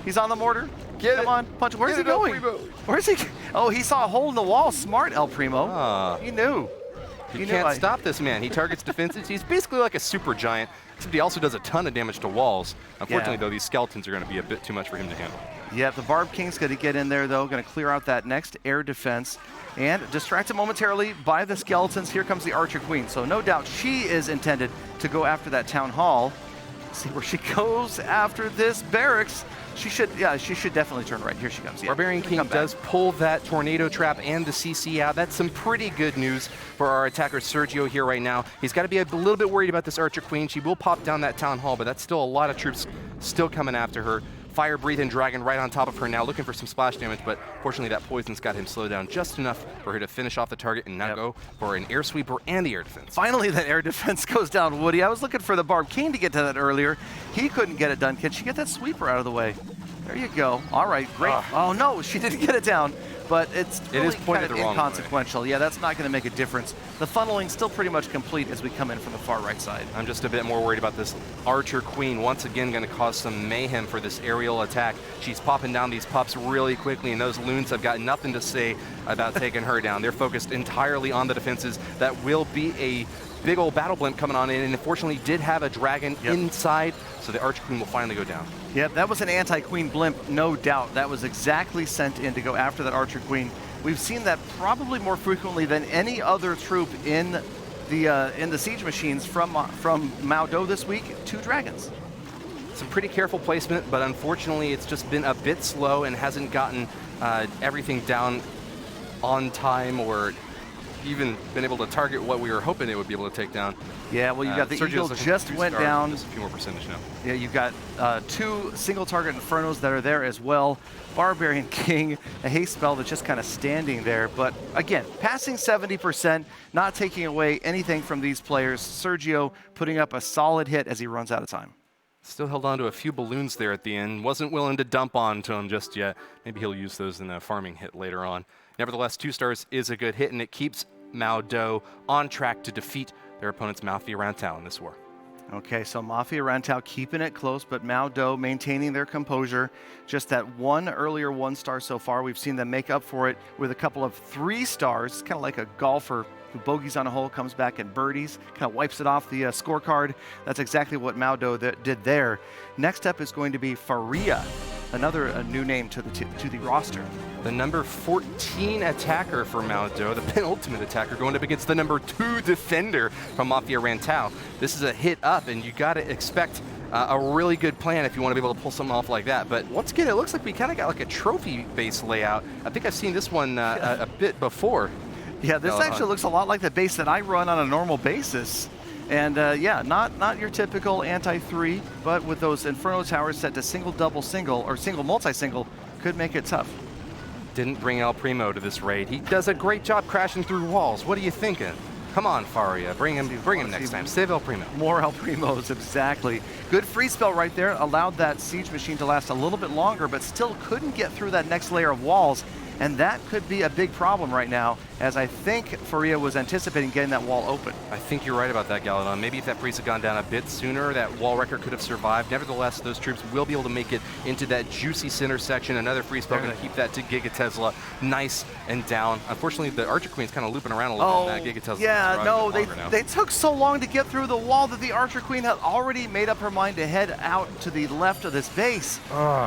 He's on the mortar. Get Come it. on, punch. Where's Get he it, El going? Primo. Where's he? Oh, he saw a hole in the wall. Smart El Primo. He knew. You can't stop this man. He targets defenses. He's basically like a super giant, except he also does a ton of damage to walls. Unfortunately, though, these skeletons are going to be a bit too much for him to handle. Yeah, the Barb King's going to get in there, though, going to clear out that next air defense and distracted momentarily by the skeletons. Here comes the Archer Queen. So no doubt she is intended to go after that town hall. See where she goes after this barracks. She should definitely turn right. Here she comes. Yeah. Barbarian King does pull that tornado trap and the CC out. That's some pretty good news for our attacker Sergio here right now. He's got to be a little bit worried about this Archer Queen. She will pop down that town hall, but that's still a lot of troops still coming after her. Fire breathing dragon right on top of her now, looking for some splash damage, but fortunately that poison's got him slowed down just enough for her to finish off the target and now go for an air sweeper and the air defense. Finally, that air defense goes down, Woody. I was looking for the Barb King to get to that earlier. He couldn't get it done. Can she get that sweeper out of the way? There you go. All right, great. Oh no, she didn't get it down, but it is pointed the wrong way. Inconsequential. Yeah, that's not going to make a difference. The funneling's still pretty much complete as we come in from the far right side. I'm just a bit more worried about this Archer Queen. Once again, going to cause some mayhem for this aerial attack. She's popping down these pups really quickly, and those loons have got nothing to say about taking her down. They're focused entirely on the defenses. That will be a big old battle blimp coming on in, and unfortunately did have a dragon inside, so the Archer Queen will finally go down. Yep, that was an anti-Queen blimp, no doubt. That was exactly sent in to go after that Archer Queen. We've seen that probably more frequently than any other troop in the siege machines from Mao Do this week. 2 dragons. Some pretty careful placement, but unfortunately it's just been a bit slow and hasn't gotten everything down on time or even been able to target what we were hoping it would be able to take down. Yeah, well, you got the Sergio's Eagle just went down. Just a few more percentage now. Yeah, you've got 2 single target Infernos that are there as well. Barbarian King, a haste spell that's just kind of standing there. But again, passing 70%, not taking away anything from these players. Sergio putting up a solid hit as he runs out of time. Still held on to a few balloons there at the end. Wasn't willing to dump onto him just yet. Maybe he'll use those in a farming hit later on. Nevertheless, 2 stars is a good hit, and it keeps Mao Do on track to defeat their opponent's Mafia Rantau in this war. Okay, so Mafia Rantau keeping it close, but Mao Do maintaining their composure. Just that one earlier 1-star so far. We've seen them make up for it with a couple of 3 stars, kind of like a golfer who bogeys on a hole, comes back and birdies, kind of wipes it off the scorecard. That's exactly what Mao Do did there. Next up is going to be Faria, another new name to the roster. The number 14 attacker for Mao Do, the penultimate attacker, going up against the number 2 defender from Mafia Rantau. This is a hit up, and you got to expect a really good plan if you want to be able to pull something off like that. But once again, it looks like we kind of got like a trophy-based layout. I think I've seen this one a bit before. Yeah, this actually looks a lot like the base that I run on a normal basis. And yeah, not your typical anti-3, but with those Inferno towers set to single, double, single, or single, multi-single, could make it tough. Didn't bring El Primo to this raid. He does a great job crashing through walls. What are you thinking? Come on, Faria, bring him next time. Save El Primo. More El Primos, exactly. Good free spell right there. Allowed that siege machine to last a little bit longer, but still couldn't get through that next layer of walls. And that could be a big problem right now, as I think Faria was anticipating getting that wall open. I think you're right about that, Galadon. Maybe if that priest had gone down a bit sooner, that wall wrecker could have survived. Nevertheless, those troops will be able to make it into that juicy center section. Another free spell going to keep that to Giga Tesla nice and down. Unfortunately, the Archer Queen's kind of looping around a little bit. Giga Tesla. Yeah, no, they took so long to get through the wall that the Archer Queen had already made up her mind to head out to the left of this base.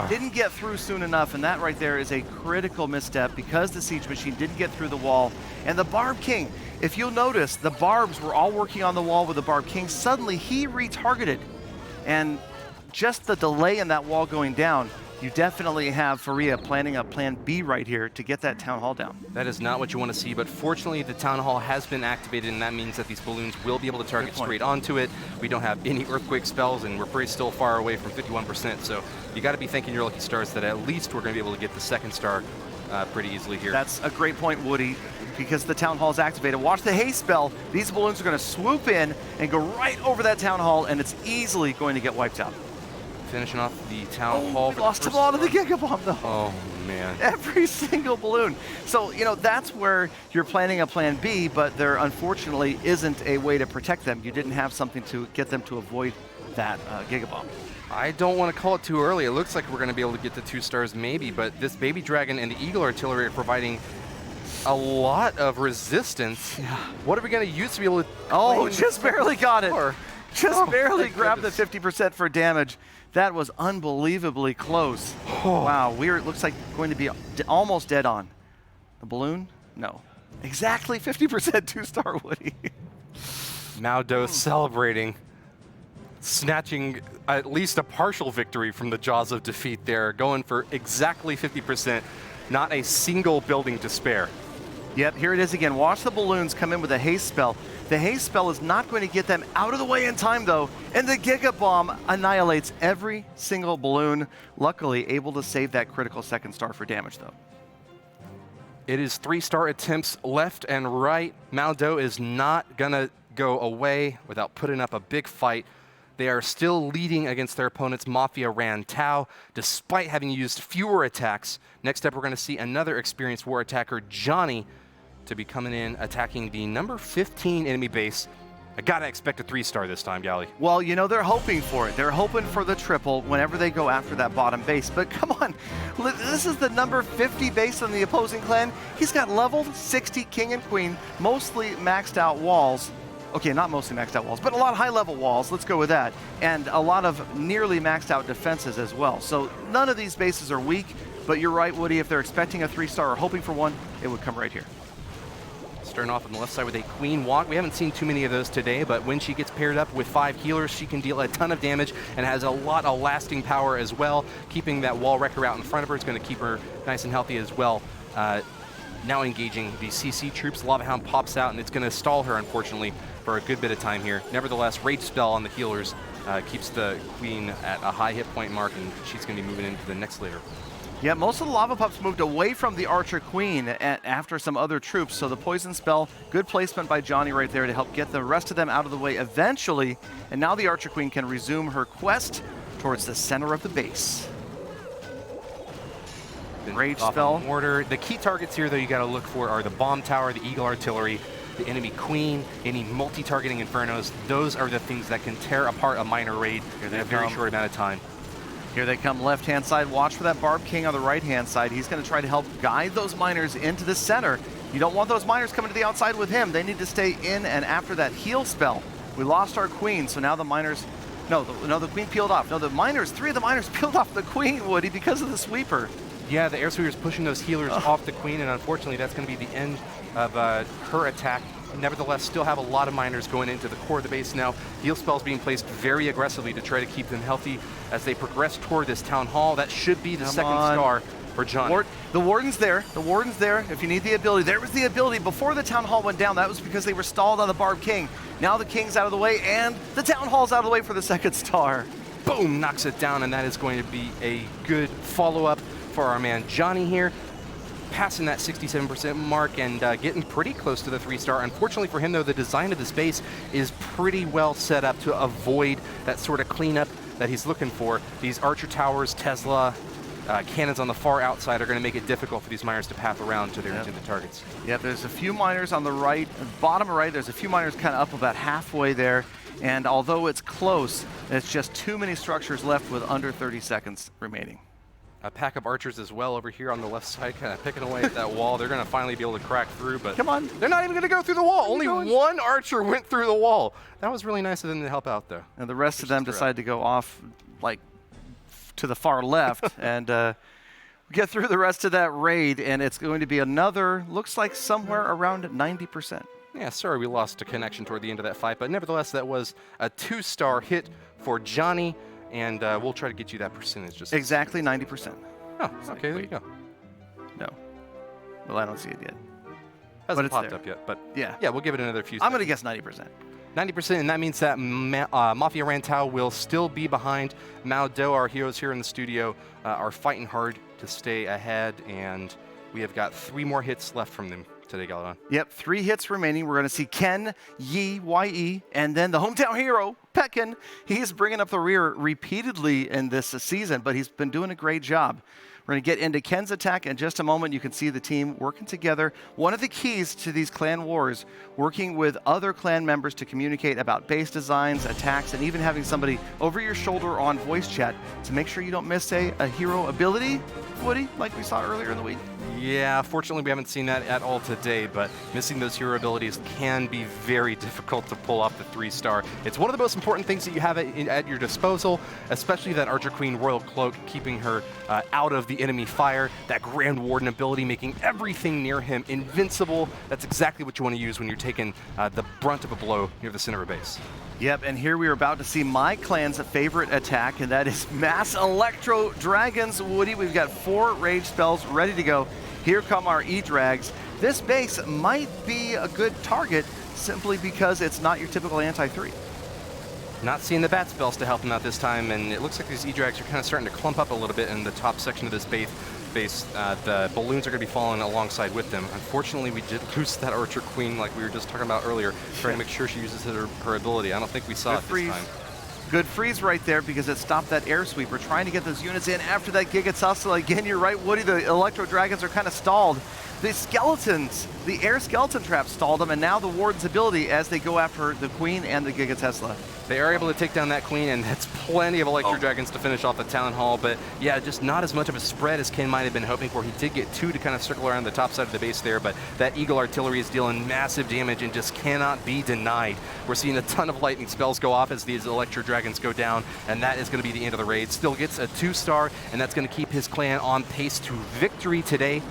Didn't get through soon enough, and that right there is a critical misstep because the siege machine didn't get through the wall. And the Barb King, if you'll notice, the Barbs were all working on the wall with the Barb King. Suddenly, he retargeted. And just the delay in that wall going down, you definitely have Faria planning a plan B right here to get that town hall down. That is not what you want to see, but fortunately the town hall has been activated, and that means that these balloons will be able to target straight onto it. We don't have any earthquake spells, and we're pretty still far away from 51%, so you got to be thanking your lucky stars that at least we're going to be able to get the second star pretty easily here. That's a great point, Woody, because the town hall is activated. Watch the haste spell. These balloons are going to swoop in and go right over that town hall, and it's easily going to get wiped out. Finishing off the town hall. We lost them all to the Giga Bomb, though. Oh, man. Every single balloon. So, you know, that's where you're planning a plan B, but there unfortunately isn't a way to protect them. You didn't have something to get them to avoid that Giga Bomb. I don't want to call it too early. It looks like we're going to be able to get the 2 stars maybe, but this Baby Dragon and the Eagle Artillery are providing a lot of resistance. Yeah. What are we going to use to be able to... Oh, just barely got it. Just barely grabbed goodness. the 50% for damage. That was unbelievably close. Wow, it looks like going to be almost dead on. The balloon? No. Exactly 50% 2-star Woody. Mao Do celebrating, snatching at least a partial victory from the jaws of defeat there, going for exactly 50%, not a single building to spare. Yep, here it is again. Watch the balloons come in with a haste spell. The haste spell is not going to get them out of the way in time, though, and the Giga Bomb annihilates every single balloon. Luckily, able to save that critical second star for damage, though. It is 3-star attempts left and right. Mao Do is not going to go away without putting up a big fight. They are still leading against their opponents, Mafia Rantau, despite having used fewer attacks. Next up, we're going to see another experienced war attacker, Johnny, to be coming in, attacking the number 15 enemy base. I gotta expect a 3-star this time, Gally. Well, you know, they're hoping for it. They're hoping for the triple whenever they go after that bottom base. But come on, this is the number 50 base on the opposing clan. He's got leveled 60 king and queen, mostly maxed out walls. Okay, not mostly maxed out walls, but a lot of high-level walls, let's go with that. And a lot of nearly maxed out defenses as well. So none of these bases are weak, but you're right, Woody, if they're expecting a 3-star or hoping for one, it would come right here. Starting off on the left side with a Queen Walk. We haven't seen too many of those today, but when she gets paired up with 5 healers, she can deal a ton of damage and has a lot of lasting power as well. Keeping that wall wrecker out in front of her is going to keep her nice and healthy as well. Now engaging the CC troops, Lava Hound pops out, and it's going to stall her, unfortunately, for a good bit of time here. Nevertheless, Rage Spell on the healers keeps the Queen at a high hit point mark, and she's going to be moving into the next layer. Yeah, most of the Lava Pups moved away from the Archer Queen after some other troops, so the Poison Spell, good placement by Johnny right there to help get the rest of them out of the way eventually, and now the Archer Queen can resume her quest towards the center of the base. Rage Spell. Mortar. The key targets here, though, you got to look for are the Bomb Tower, the Eagle Artillery, the enemy Queen, any multi-targeting Infernos. Those are the things that can tear apart a minor raid in a very short amount of time. Here they come left-hand side. Watch for that Barb King on the right-hand side. He's going to try to help guide those miners into the center. You don't want those miners coming to the outside with him. They need to stay in and after that heal spell. We lost our Queen, so now the miners... No, the Queen peeled off. No, the miners, 3 of the miners peeled off the Queen, Woody, because of the sweeper. Yeah, the Air Sweeper's pushing those healers off the Queen, and unfortunately that's going to be the end of her attack nevertheless still have a lot of miners going into the core of the base now. Heal spells being placed very aggressively to try to keep them healthy as they progress toward this town hall. That should be the second star for Johnny. The Warden's there. The Warden's there. If you need the ability, there was the ability before the Town Hall went down. That was because they were stalled on the Barb King. Now the King's out of the way, and the Town Hall's out of the way for the second star. Boom, knocks it down, and that is going to be a good follow-up for our man Johnny here. Passing that 67% mark and getting pretty close to the 3-star. Unfortunately for him, though, the design of this base is pretty well set up to avoid that sort of cleanup that he's looking for. These archer towers, Tesla, cannons on the far outside are going to make it difficult for these miners to path around to their intended targets. Yeah, there's a few miners on the right, bottom right. There's a few miners kind of up about halfway there. And although it's close, it's just too many structures left with under 30 seconds remaining. A pack of archers as well over here on the left side, kind of picking away at that wall. They're going to finally be able to crack through, but come on, they're not even going to go through the wall. Only one archer went through the wall. That was really nice of them to help out, though. And the rest of them decided to go off, like, to the far left and get through the rest of that raid, and it's going to be another, looks like somewhere around 90%. Yeah, sorry we lost a connection toward the end of that fight, but nevertheless, that was a 2-star hit for Johnny, and we'll try to get you that percentage. Just exactly 90%. Oh, okay, there you go. No. Well, I don't see it yet. Hasn't popped up yet, but yeah, we'll give it another few seconds. I'm going to guess 90%. 90%, and that means that Mafia Rantau will still be behind. Mao Do, our heroes here in the studio, are fighting hard to stay ahead, and we have got 3 more hits left from them today, Galadon. Yep, 3 hits remaining. We're going to see Ken, Yi, Y-E, and then the hometown hero, Pekkan. He's bringing up the rear repeatedly in this season, but he's been doing a great job. We're going to get into Ken's attack in just a moment. You can see the team working together. One of the keys to these clan wars, working with other clan members to communicate about base designs, attacks, and even having somebody over your shoulder on voice chat to make sure you don't miss, say, a hero ability, Woody, like we saw earlier in the week. Yeah, fortunately we haven't seen that at all today, but missing those hero abilities can be very difficult to pull off the 3-star. It's one of the most important things that you have at your disposal, especially that Archer Queen Royal Cloak, keeping her out of the enemy fire, that Grand Warden ability, making everything near him invincible. That's exactly what you want to use when you're taking the brunt of a blow near the center of base. Yep, and here we are about to see my clan's favorite attack, and that is Mass Electro Dragons. Woody, we've got 4 rage spells ready to go. Here come our E-Drags. This base might be a good target simply because it's not your typical anti-3. Not seeing the bat spells to help him out this time, and it looks like these E-Drags are kind of starting to clump up a little bit in the top section of this base. The balloons are going to be falling alongside with them. Unfortunately, we did lose that Archer Queen like we were just talking about earlier, trying to make sure she uses her ability. I don't think we saw it this time. Good freeze right there because it stopped that air sweep. We're trying to get those units in after that Giga Tussle. Again, you're right, Woody, the Electro Dragons are kind of stalled. The skeletons, the air skeleton trap stalled them, and now the Warden's ability as they go after the Queen and the Giga Tesla. They are able to take down that Queen, and that's plenty of Electro Dragons to finish off the Town Hall. But yeah, just not as much of a spread as Ken might have been hoping for. He did get 2 to kind of circle around the top side of the base there, but that Eagle Artillery is dealing massive damage and just cannot be denied. We're seeing a ton of lightning spells go off as these Electro Dragons go down, and that is going to be the end of the raid. Still gets a 2-star, and that's going to keep his clan on pace to victory today.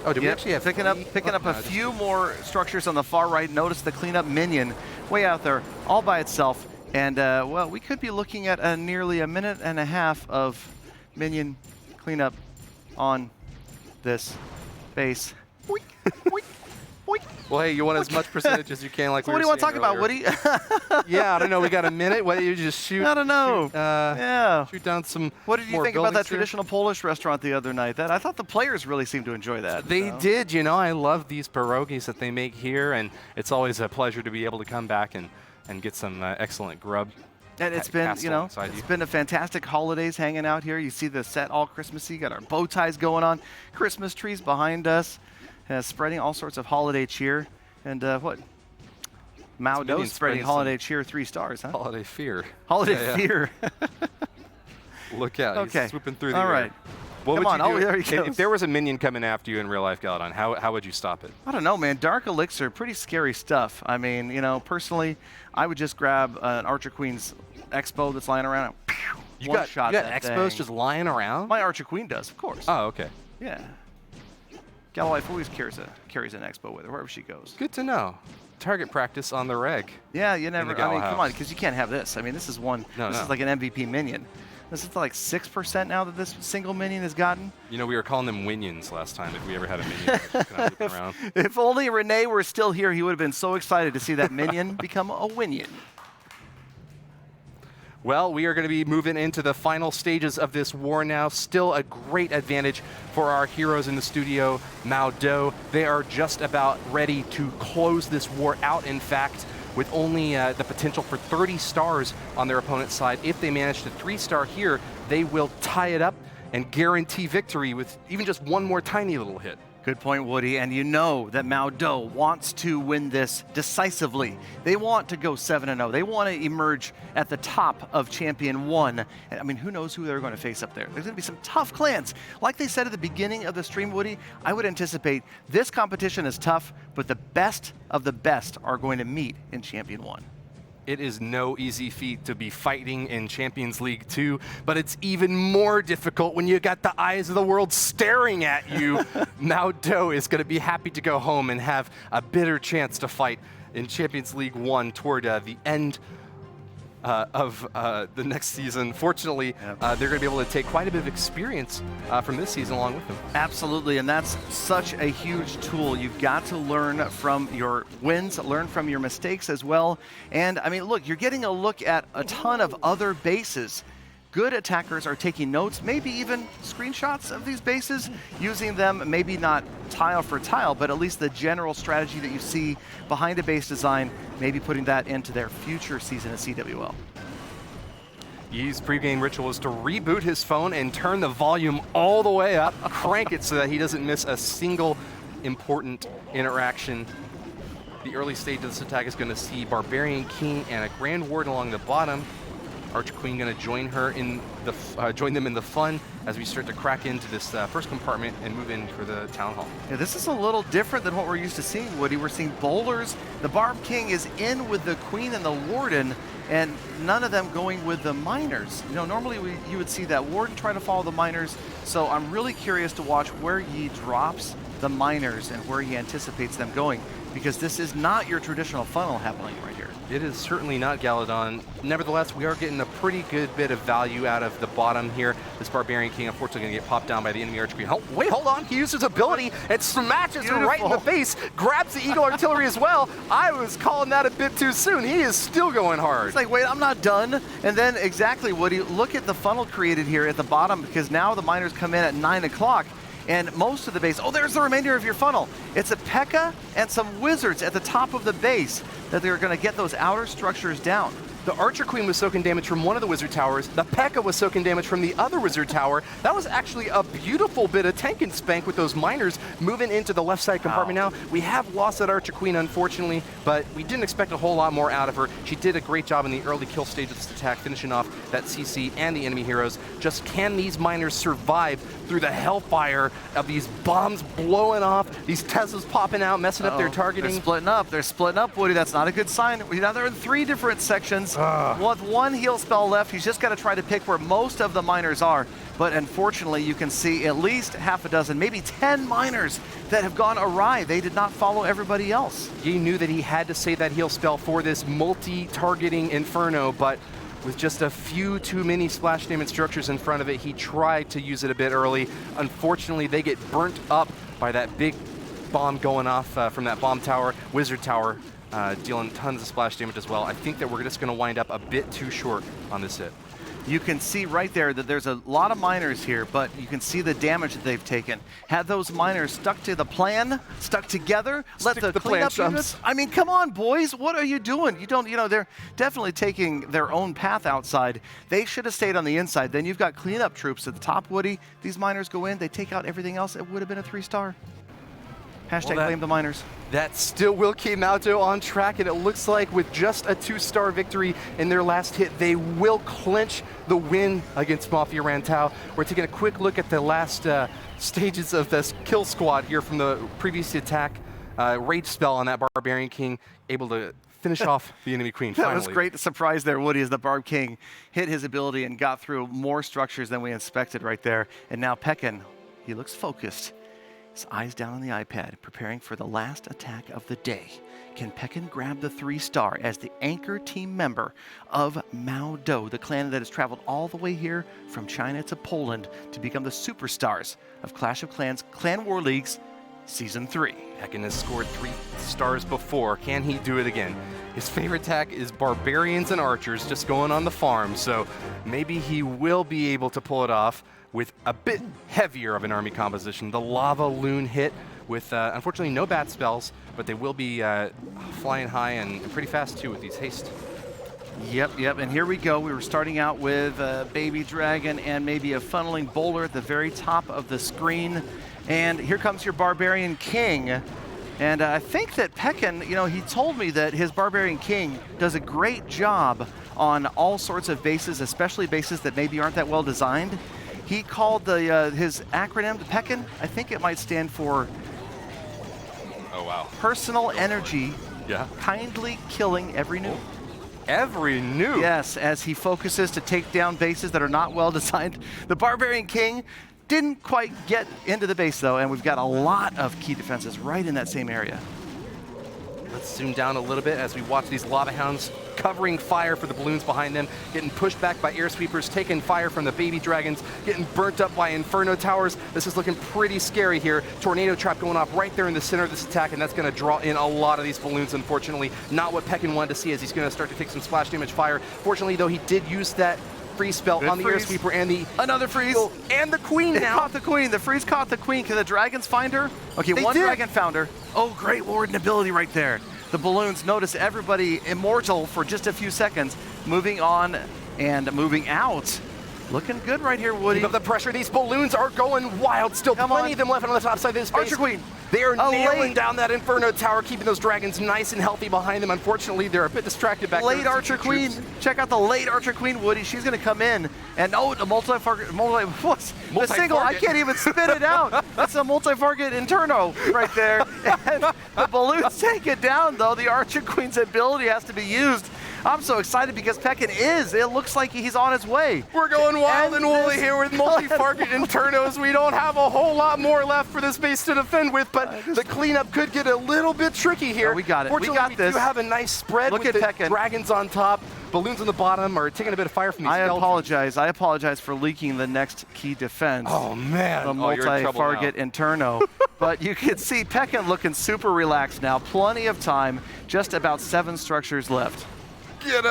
Oh, did we actually have picking up a few more structures on the far right? Notice the cleanup minion way out there all by itself. And, well, we could be looking at nearly a minute and a half of minion cleanup on this base. Boink, boink, boink. Well, hey, you want as much percentage as you can, like so we were what do you want to talk earlier. about, Woody? Yeah, I don't know. We got a minute. What, you just shoot? I don't know. Shoot down some. What did you think about that traditional Polish restaurant the other night? I thought the players really seemed to enjoy that. They did. You know, I love these pierogies that they make here, and it's always a pleasure to be able to come back and get some excellent grub. And it's been, it's been a fantastic holidays hanging out here. You see the set all Christmassy. Got our bow ties going on, Christmas trees behind us, spreading all sorts of holiday cheer. And what? Mao Do spreading holiday cheer 3 stars, huh? Holiday fear. Holiday fear. Look out! He's swooping through the air. All right. What Come would on, you do there he goes. if there was a minion coming after you in real life, Galadon? How would you stop it? I don't know, man. Dark Elixir, pretty scary stuff. I mean, personally, I would just grab an Archer Queen's Expo that's lying around. And you got Expos just lying around? My Archer Queen does, of course. Oh, okay. Yeah. Galwife always carries an Expo with her wherever she goes. Good to know. target practice on the reg. Yeah, you never. I mean, Gala come on, house. because you can't have this. I mean, this is one. No, this no. is like an MVP minion. This is like 6% now that this single minion has gotten. You know, we were calling them winions last time if we ever had a minion that was kind of looping around. If only Renee were still here, he would have been so excited to see that minion become a winion. Well, we are going to be moving into the final stages of this war now. Still a great advantage for our heroes in the studio, Mao Do. They are just about ready to close this war out, in fact, with only the potential for 30 stars on their opponent's side. If they manage to 3-star here, they will tie it up and guarantee victory with even just one more tiny little hit. Good point, Woody. And you know that Mao Do wants to win this decisively. They want to go 7-0. They want to emerge at the top of Champion 1. And I mean, who knows who they're going to face up there? There's going to be some tough clans. Like they said at the beginning of the stream, Woody, I would anticipate this competition is tough, but the best of the best are going to meet in Champion 1. It is no easy feat to be fighting in Champions League 2, but it's even more difficult when you got the eyes of the world staring at you. Mao Do is going to be happy to go home and have a bitter chance to fight in Champions League 1 toward the end of the next season. Fortunately, they're going to be able to take quite a bit of experience from this season along with them. Absolutely, and that's such a huge tool. You've got to learn from your wins, learn from your mistakes as well. And I mean, look, you're getting a look at a ton of other bases. Good attackers are taking notes, maybe even screenshots of these bases, using them maybe not tile for tile, but at least the general strategy that you see behind a base design, maybe putting that into their future season of CWL. Yi's pregame ritual is to reboot his phone and turn the volume all the way up, crank it so that he doesn't miss a single important interaction. The early stage of this attack is going to see Barbarian King and a Grand Warden along the bottom. Archer Queen going to join her in the join them in the fun as we start to crack into this first compartment and move in for the town hall. Yeah, this is a little different than what we're used to seeing, Woody. We're seeing bowlers. The Barb King is in with the Queen and the Warden, and none of them going with the miners. You know, normally you would see that Warden try to follow the miners, so I'm really curious to watch where Yi drops the miners and where he anticipates them going, because this is not your traditional funnel happening right here. It is certainly not Galadon. Nevertheless, we are getting a pretty good bit of value out of the bottom here. This Barbarian King, unfortunately, going to get popped down by the enemy Archer Queen. Oh, wait, hold on. He uses ability and smashes her right in the face, grabs the Eagle Artillery as well. I was calling that a bit too soon. He is still going hard. It's like, wait, I'm not done. And then exactly, Woody, look at the funnel created here at the bottom, because now the miners come in at 9 o'clock. And most of the base, oh, there's the remainder of your funnel. It's a Pekka and some wizards at the top of the base that they're going to get those outer structures down. The Archer Queen was soaking damage from one of the wizard towers. The Pekka was soaking damage from the other wizard tower. That was actually a beautiful bit of tank and spank with those miners moving into the left side compartment now. We have lost that Archer Queen, unfortunately, but we didn't expect a whole lot more out of her. She did a great job in the early kill stage of this attack, finishing off that CC and the enemy heroes. Just can these miners survive through the hellfire of these bombs blowing off, these Teslas popping out, messing up their targeting? They're splitting up. They're splitting up, Woody. That's not a good sign. Now they're in 3 different sections. With one heal spell left, he's just got to try to pick where most of the miners are. But unfortunately, you can see at least half a dozen, maybe 10 miners that have gone awry. They did not follow everybody else. He knew that he had to save that heal spell for this multi-targeting Inferno, but with just a few too many splash damage structures in front of it, he tried to use it a bit early. Unfortunately, they get burnt up by that big bomb going off from that bomb tower, wizard tower, dealing tons of splash damage as well. I think that we're just going to wind up a bit too short on this hit. You can see right there that there's a lot of miners here, but you can see the damage that they've taken. Had those miners stuck to the plan, stuck together, let the cleanup units. I mean, come on, boys, what are you doing? You don't, you know, they're definitely taking their own path outside. They should have stayed on the inside. Then you've got cleanup troops at the top, Woody. These miners go in, they take out everything else. It would have been a 3-star. Hashtag blame the miners. That still will keep Mao Do on track, and it looks like with just a 2-star victory in their last hit, they will clinch the win against Mafia Rantau. We're taking a quick look at the last stages of this kill squad here from the previous attack. Rage spell on that Barbarian King, able to finish off the enemy queen finally. That was great surprise there, Woody, as the Barb King hit his ability and got through more structures than we expected right there. And now Pekkan, he looks focused. His eyes down on the iPad, preparing for the last attack of the day. Can Pekkan grab the 3-star as the anchor team member of Mao Do, the clan that has traveled all the way here from China to Poland to become the superstars of Clash of Clans Clan War Leagues Season 3? Pekkan has scored 3 stars before. Can he do it again? His favorite attack is Barbarians and Archers just going on the farm, so maybe he will be able to pull it off with a bit heavier of an army composition. The Lava Loon hit with, unfortunately, no bat spells, but they will be flying high and pretty fast, too, with these haste. Yep, and here we go. We were starting out with a Baby Dragon and maybe a funneling bowler at the very top of the screen. And here comes your Barbarian King. And I think that Pekkan, he told me that his Barbarian King does a great job on all sorts of bases, especially bases that maybe aren't that well designed. He called his acronym, Pekkan, I think it might stand for Oh, wow. Personal Energy, Yeah. kindly killing every noob. Every noob? Yes, as he focuses to take down bases that are not well designed. The Barbarian King didn't quite get into the base though, and we've got a lot of key defenses right in that same area. Let's zoom down a little bit as we watch these Lava Hounds covering fire for the balloons behind them, getting pushed back by air sweepers, taking fire from the Baby Dragons, getting burnt up by Inferno Towers. This is looking pretty scary here. Tornado Trap going off right there in the center of this attack, and that's going to draw in a lot of these balloons, unfortunately. Not what Pekkan wanted to see as he's going to start to take some splash damage fire. Fortunately, though, he did use that freeze spell on the air sweeper and the another freeze and the queen it now. Caught the queen. The freeze caught the queen. Can the dragons find her? Okay, one dragon found her. Oh, great warden ability right there. The balloons, notice everybody immortal for just a few seconds. Moving on and moving out. Looking good right here, Woody. Keep up the pressure. These balloons are going wild. Still plenty of them left on the top side of this base. Archer Queen. They are nailing down that Inferno Tower, keeping those dragons nice and healthy behind them. Unfortunately, they're a bit distracted back there. Late Archer Queen. Check out the late Archer Queen, Woody. She's going to come in. And oh, the the single, I can't even spit it out. That's a multi-target Inferno right there. And the balloons take it down, though. The Archer Queen's ability has to be used. I'm so excited because Pekkan it looks like he's on his way. We're going wild and woolly here with multi-target Infernos. We don't have a whole lot more left for this base to defend with, but the cleanup could get a little bit tricky here. Oh, we got it. Fortunately, we got this. We do have a nice spread with the Pekkan. dragons on top. Balloons on the bottom are taking a bit of fire from these skeletons. I apologize for leaking the next key defense. Oh, man. The multi-target Inferno. But you can see Pekkan looking super relaxed now. Plenty of time. Just about 7 structures left. Get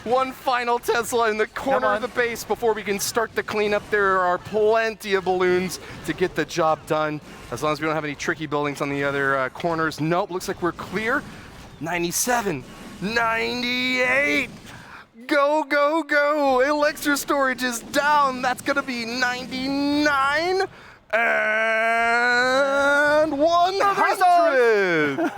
one final Tesla in the corner of the base before we can start the cleanup. There are plenty of balloons to get the job done. As long as we don't have any tricky buildings on the other corners. Nope, looks like we're clear. 97, 98. Go, go, go. Elixir storage is down. That's going to be 99. And 100.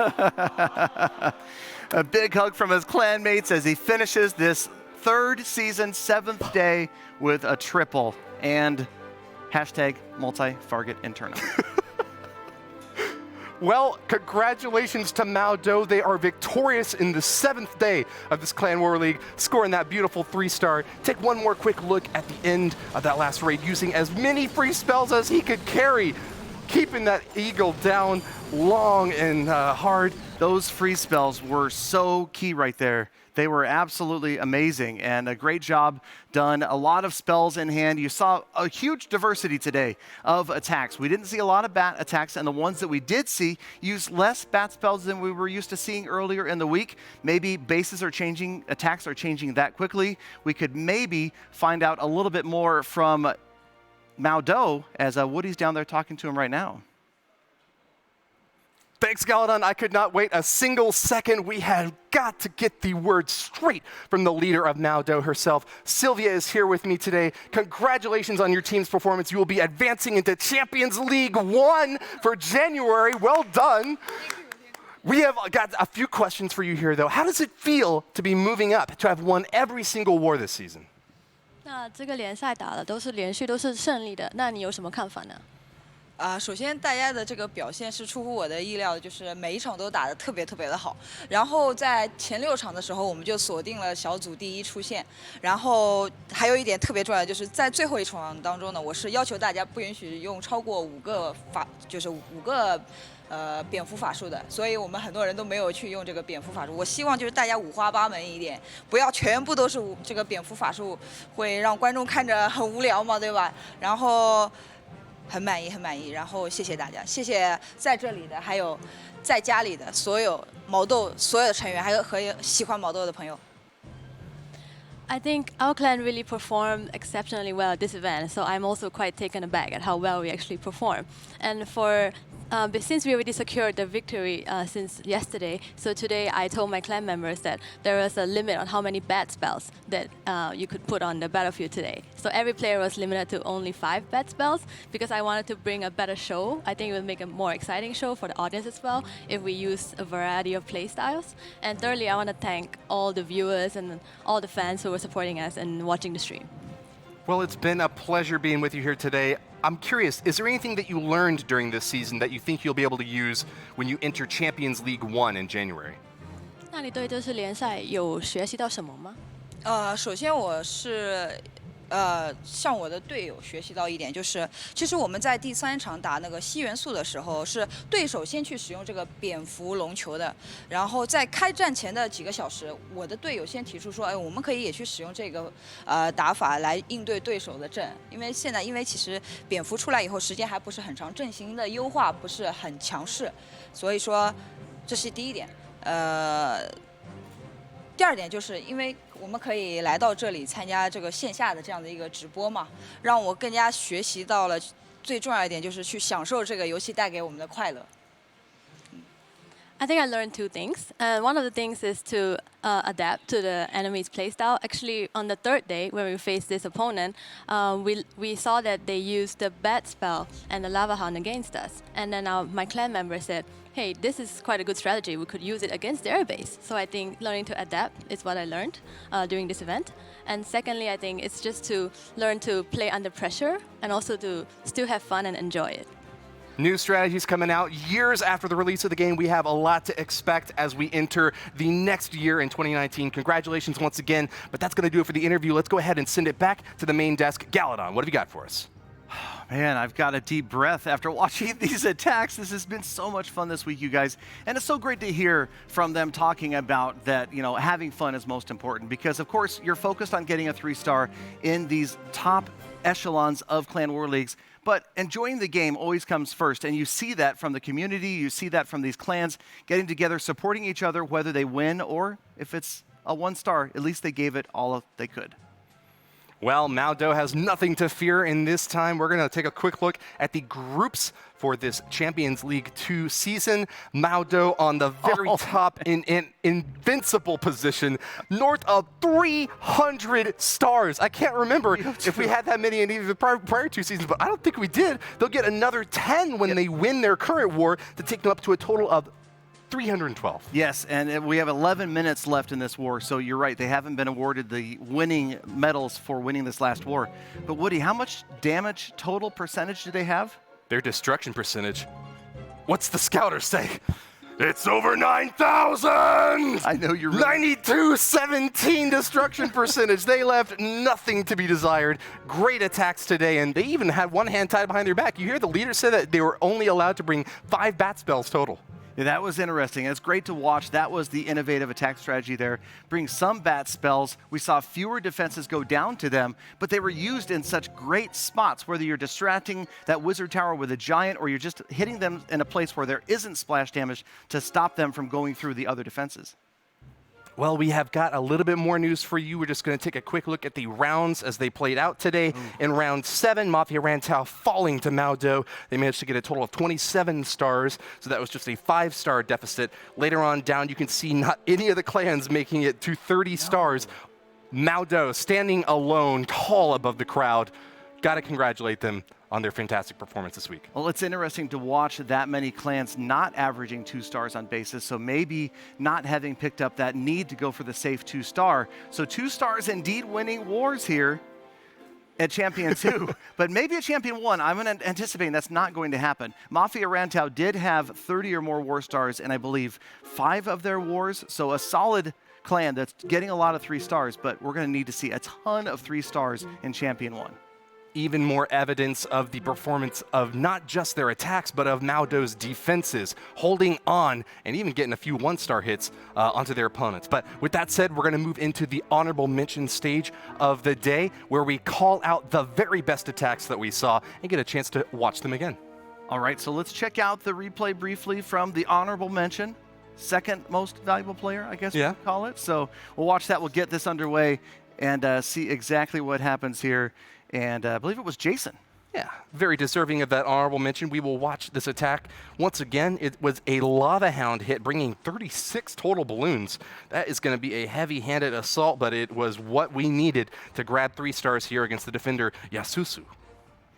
A big hug from his clanmates as he finishes this 3rd season, 7th day with a triple and hashtag multi-target Inferno. Well, congratulations to Mao Do. They are victorious in the 7th day of this Clan War League, scoring that beautiful 3-star. Take one more quick look at the end of that last raid, using as many free spells as he could carry, keeping that eagle down long and hard. Those freeze spells were so key right there. They were absolutely amazing and a great job done. A lot of spells in hand. You saw a huge diversity today of attacks. We didn't see a lot of bat attacks, and the ones that we did see used less bat spells than we were used to seeing earlier in the week. Maybe bases are changing, attacks are changing that quickly. We could maybe find out a little bit more from Mao Do as Woody's down there talking to him right now. Thanks, Galadon. I could not wait a single second. We have got to get the word straight from the leader of Mao Do herself. Sylvia is here with me today. Congratulations on your team's performance. You will be advancing into Champions League 1 for January. Well done. We have got a few questions for you here, though. How does it feel to be moving up, to have won every single war this season? 那这个联赛打的都是连续都是胜利的，那你有什么看法呢？首先大家的这个表现是出乎我的意料的，就是每一场都打得特别特别的好。然后在前6场的时候，我们就锁定了小组第1出线。然后还有一点特别重要的，就是在最后一场当中呢，我是要求大家不允许用超过5个就是5个蝙蝠法术的，所以我们很多人都没有去用这个蝙蝠法术。我希望就是大家五花八门一点，不要全部都是这个蝙蝠法术，会让观众看着很无聊嘛，对吧？然后。很满意，很满意。然后谢谢大家，谢谢在这里的，还有在家里的所有毛豆所有的成员，还有和喜欢毛豆的朋友。I think our clan really performed exceptionally well at this event, so I'm also quite taken aback at how well we actually performed. And but since we already secured the victory since yesterday, so today I told my clan members that there was a limit on how many bad spells that you could put on the battlefield today. So every player was limited to only 5 bad spells because I wanted to bring a better show. I think it would make a more exciting show for the audience as well if we use a variety of play styles. And thirdly, I want to thank all the viewers and all the fans who were supporting us and watching the stream. Well, it's been a pleasure being with you here today. I'm curious, is there anything that you learned during this season that you think you'll be able to use when you enter Champions League 1 in January? 那你对这次联赛有学习到什么吗？首先我是向我的队友学习到一点，就是其实我们在第3场打那个吸元素的时候，是对手先去使用这个蝙蝠龙球的，然后在开战前的几个小时，我的队友先提出说，哎，我们可以也去使用这个打法来应对对手的阵，因为现在其实蝙蝠出来以后时间还不是很长，阵型的优化不是很强势，所以说这是第一点。第二点就是因为我们可以来到这里参加这个线下的这样的一个直播嘛，让我更加学习到了最重要一点就是去享受这个游戏带给我们的快乐。I think I learned 2 things. And one of the things is to adapt to the enemy's playstyle. Actually, on the 3rd day, when we faced this opponent, we saw that they used the bat spell and the lava hound against us. And then my clan member said, hey, this is quite a good strategy. We could use it against their base. So I think learning to adapt is what I learned during this event. And secondly, I think it's just to learn to play under pressure and also to still have fun and enjoy it. New strategies coming out years after the release of the game. We have a lot to expect as we enter the next year in 2019. Congratulations once again, but that's going to do it for the interview. Let's go ahead and send it back to the main desk. Galadon, what have you got for us? Man, I've got a deep breath after watching these attacks. This has been so much fun this week, you guys. And it's so great to hear from them talking about that, having fun is most important because, of course, you're focused on getting a 3-star in these top echelons of Clan War Leagues. But enjoying the game always comes first, and you see that from the community, you see that from these clans getting together, supporting each other, whether they win or if it's a 1-star, at least they gave it all they could. Well, Mao Do has nothing to fear in this time. We're going to take a quick look at the groups for this Champions League 2 season. Mao Do on the very top in an invincible position, north of 300 stars. I can't remember if we had that many in either the prior 2 seasons, but I don't think we did. They'll get another 10 when they win their current war to take them up to a total of 312. Yes, and we have 11 minutes left in this war, so you're right. They haven't been awarded the winning medals for winning this last war. But Woody, how much damage total percentage do they have? Their destruction percentage. What's the scouter say? It's over 9,000! I know you're really 92-17 destruction percentage. They left nothing to be desired. Great attacks today, and they even had one hand tied behind their back. You hear the leader say that they were only allowed to bring 5 bat spells total. Yeah, that was interesting. It's great to watch. That was the innovative attack strategy there. Bring some bat spells. We saw fewer defenses go down to them, but they were used in such great spots, whether you're distracting that wizard tower with a giant or you're just hitting them in a place where there isn't splash damage to stop them from going through the other defenses. Well, we have got a little bit more news for you. We're just going to take a quick look at the rounds as they played out today. In round 7, Mafia Rantau falling to Mao Do. They managed to get a total of 27 stars, so that was just a 5-star deficit. Later on down, you can see not any of the clans making it to 30 stars. Mao Do standing alone, tall above the crowd. Got to congratulate them on their fantastic performance this week. Well, it's interesting to watch that many clans not averaging 2 stars on basis, so maybe not having picked up that need to go for the safe 2-star. So 2 stars indeed winning wars here. at Champion 2, but maybe at Champion 1. I'm anticipating that's not going to happen. Mafia Rantau did have 30 or more war stars, and I believe 5 of their wars, so a solid clan that's getting a lot of 3 stars, but we're going to need to see a ton of 3 stars in Champion 1. Even more evidence of the performance of not just their attacks, but of Mao Do's defenses, holding on and even getting a few 1-star hits onto their opponents. But with that said, we're going to move into the honorable mention stage of the day, where we call out the very best attacks that we saw and get a chance to watch them again. All right, so let's check out the replay briefly from the honorable mention. Second most valuable player, I guess we could call it. So we'll watch that. We'll get this underway and see exactly what happens here. And I believe it was Jason. Yeah, very deserving of that honorable mention. We will watch this attack. Once again, it was a Lava Hound hit, bringing 36 total balloons. That is going to be a heavy-handed assault, but it was what we needed to grab 3 stars here against the defender, Yasusu.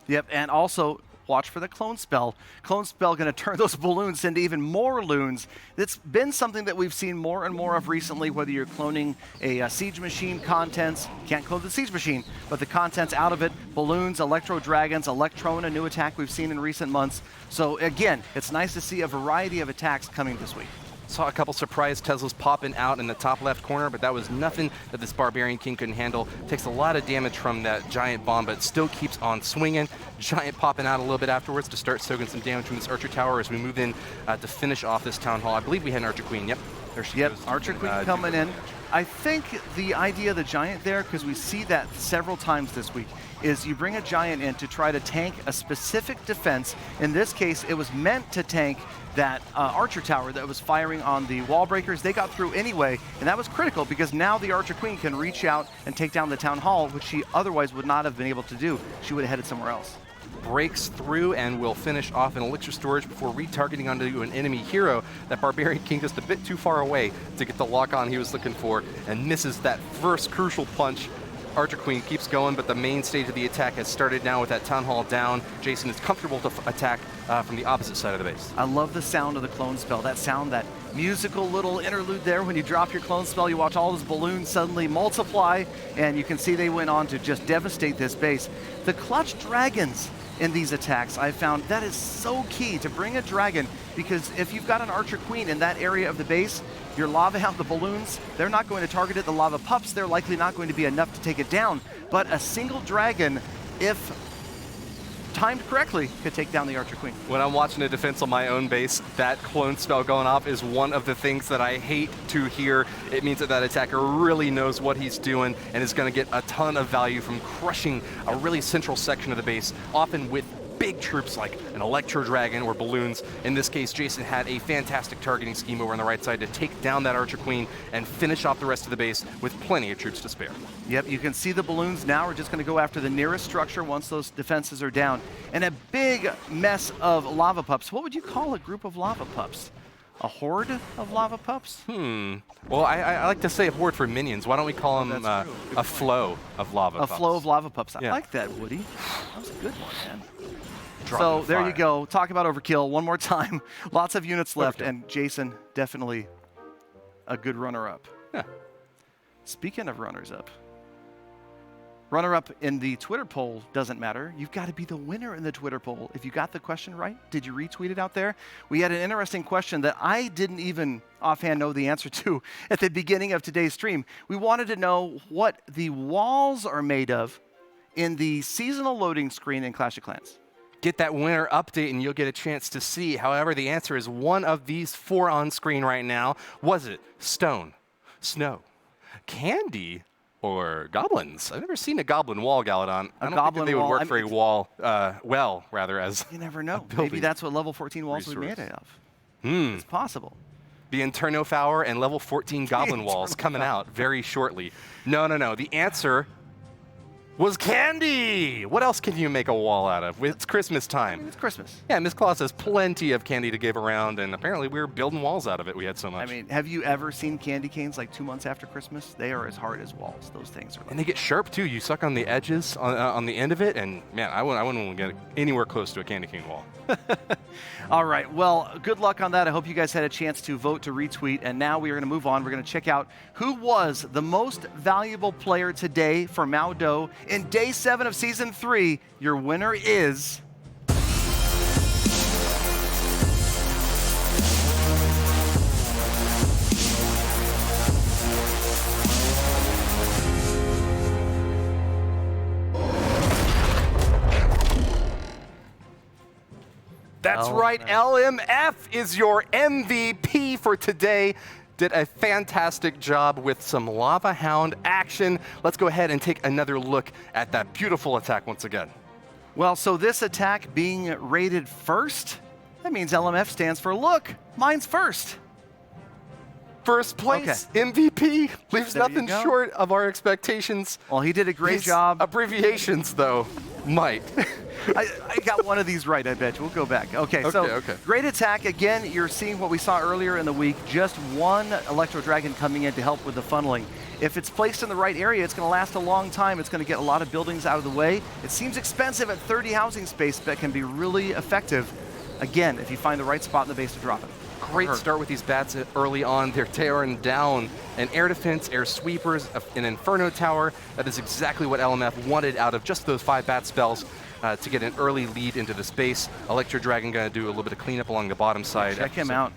Yep, and also watch for the clone spell. Clone spell going to turn those balloons into even more loons. It's been something that we've seen more and more of recently, whether you're cloning a siege machine contents, can't clone the siege machine, but the contents out of it, balloons, electro dragons, Electron, a new attack we've seen in recent months. So again, it's nice to see a variety of attacks coming this week. Saw a couple surprise Teslas popping out in the top left corner, but that was nothing that this Barbarian King couldn't handle. Takes a lot of damage from that giant bomb, but still keeps on swinging. Giant popping out a little bit afterwards to start soaking some damage from this Archer Tower as we move in to finish off this Town Hall. I believe we had an Archer Queen. Yep, there she goes. Archer Queen coming in. I think the idea of the Giant there, because we see that several times this week, is you bring a Giant in to try to tank a specific defense. In this case, it was meant to tank that Archer Tower that was firing on the wall breakers. They got through anyway, and that was critical because now the Archer Queen can reach out and take down the Town Hall, which she otherwise would not have been able to do. She would have headed somewhere else. Breaks through and will finish off an elixir storage before retargeting onto an enemy hero. That Barbarian King just a bit too far away to get the lock on he was looking for and misses that first crucial punch. Archer Queen keeps going, but the main stage of the attack has started now with that Town Hall down. Jason is comfortable to attack from the opposite side of the base. I love the sound of the clone spell. That sound, that musical little interlude there when you drop your clone spell, you watch all those balloons suddenly multiply, and you can see they went on to just devastate this base. The clutch dragons in these attacks, I found that is so key to bring a dragon, because if you've got an Archer Queen in that area of the base, your Lava Hound, the balloons, they're not going to target it. The Lava Pups, they're likely not going to be enough to take it down. But a single dragon, if timed correctly, could take down the Archer Queen. When I'm watching a defense on my own base, that clone spell going off is one of the things that I hate to hear. It means that that attacker really knows what he's doing and is going to get a ton of value from crushing a really central section of the base, often with big troops like an Electro Dragon or balloons. In this case, Jason had a fantastic targeting scheme over on the right side to take down that Archer Queen and finish off the rest of the base with plenty of troops to spare. Yep, you can see the balloons now. We're just going to go after the nearest structure once those defenses are down. And a big mess of Lava Pups. What would you call a group of Lava Pups? A horde of Lava Pups? Well, I like to say a horde for minions. Why don't we call them a flow of Lava Pups? A flow of Lava Pups. I Yeah. like that, Woody. That was a good one, man. Dropping So there fire. you go. Talk about overkill one more time. Lots of units left, and Jason, definitely a good runner-up. Yeah. Speaking of runners-up, runner-up in the Twitter poll doesn't matter. You've got to be the winner in the Twitter poll. If you got the question right, did you retweet it out there? We had an interesting question that I didn't even offhand know the answer to at the beginning of today's stream. We wanted to know what the walls are made of in the seasonal loading screen in Clash of Clans. Get that winner update and you'll get a chance to see. However, the answer is one of these 4 on screen right now. Was it stone, snow, candy, or goblins? I've never seen a goblin wall, Galadon. I don't think that they would work for a wall, as You never know. building Maybe that's what level 14 walls would be made resource. of. Hmm. It's possible. The Inferno Tower and level 14 goblin walls coming out very shortly. No. The answer was candy. What else can you make a wall out of? It's Christmas time. It's Christmas. Yeah, Miss Claus has plenty of candy to give around, and apparently we were building walls out of it. We had so much. I mean, have you ever seen candy canes like 2 months after Christmas? They are as hard as walls. Those things are. And they get sharp too. You suck on the edges, on the end of it, and man, I wouldn't want to get anywhere close to a candy cane wall. All right. Well, good luck on that. I hope you guys had a chance to vote to retweet. And now we are going to move on. We're going to check out who was the most valuable player today for Mao Do in day 7 of season 3, your winner is... That's right, LMF is your MVP for today. Did a fantastic job with some Lava Hound action. Let's go ahead and take another look at that beautiful attack once again. Well, so this attack being rated first, that means LMF stands for, look, mine's first. First place, MVP, leaves There you nothing go. short of our expectations. Well, he did a great These job. Abbreviations, though, might. I got one of these right, I bet you. We'll go back. Okay, so great attack. Again, you're seeing what we saw earlier in the week, just one Electro Dragon coming in to help with the funneling. If it's placed in the right area, it's going to last a long time. It's going to get a lot of buildings out of the way. It seems expensive at 30 housing space, but can be really effective, again, if you find the right spot in the base to drop it. Great start with these bats early on. They're tearing down an air defense, air sweepers, an Inferno Tower. That is exactly what LMF wanted out of just those 5 bat spells to get an early lead into the space. Electro Dragon going to do a little bit of cleanup along the bottom side. Check him out.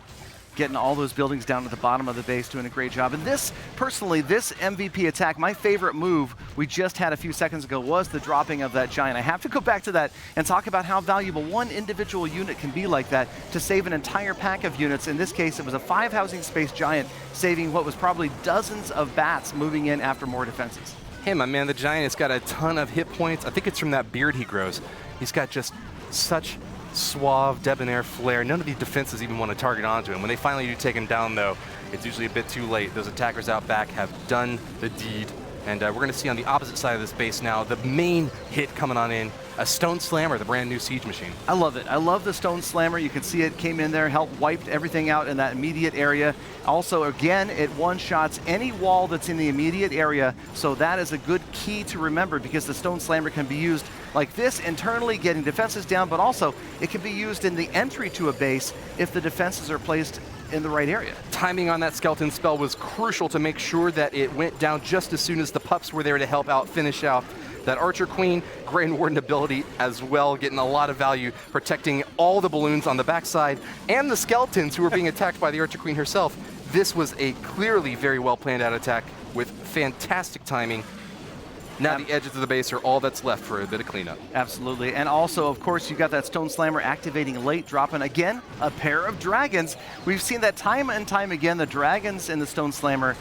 Getting all those buildings down to the bottom of the base, doing a great job. And this, personally, this MVP attack, my favorite move we just had a few seconds ago was the dropping of that giant. I have to go back to that and talk about how valuable one individual unit can be like that to save an entire pack of units. In this case, it was a 5 housing space giant, saving what was probably dozens of bats moving in after more defenses. Hey, my man, the giant has got a ton of hit points. I think it's from that beard he grows. He's got just such suave, debonair flair. None of these defenses even want to target onto him. When they finally do take him down, though, it's usually a bit too late. Those attackers out back have done the deed. And we're going to see on the opposite side of this base now, the main hit coming on in, a Stone Slammer, the brand new siege machine. I love it. I love the Stone Slammer. You can see it came in there, helped wiped everything out in that immediate area. Also, again, it one-shots any wall that's in the immediate area, so that is a good key to remember because the Stone Slammer can be used like this internally, getting defenses down, but also it can be used in the entry to a base if the defenses are placed in the right area. Timing on that skeleton spell was crucial to make sure that it went down just as soon as the pups were there to help out finish out that Archer Queen. Grand Warden ability as well, getting a lot of value, protecting all the balloons on the backside and the skeletons who were being attacked by the Archer Queen herself. This was a clearly very well planned out attack with fantastic timing. Now the edges of the base are all that's left for a bit of cleanup. Absolutely. And also, of course, you got that Stone Slammer activating late, dropping, again, a pair of dragons. We've seen that time and time again. The dragons in the Stone Slammer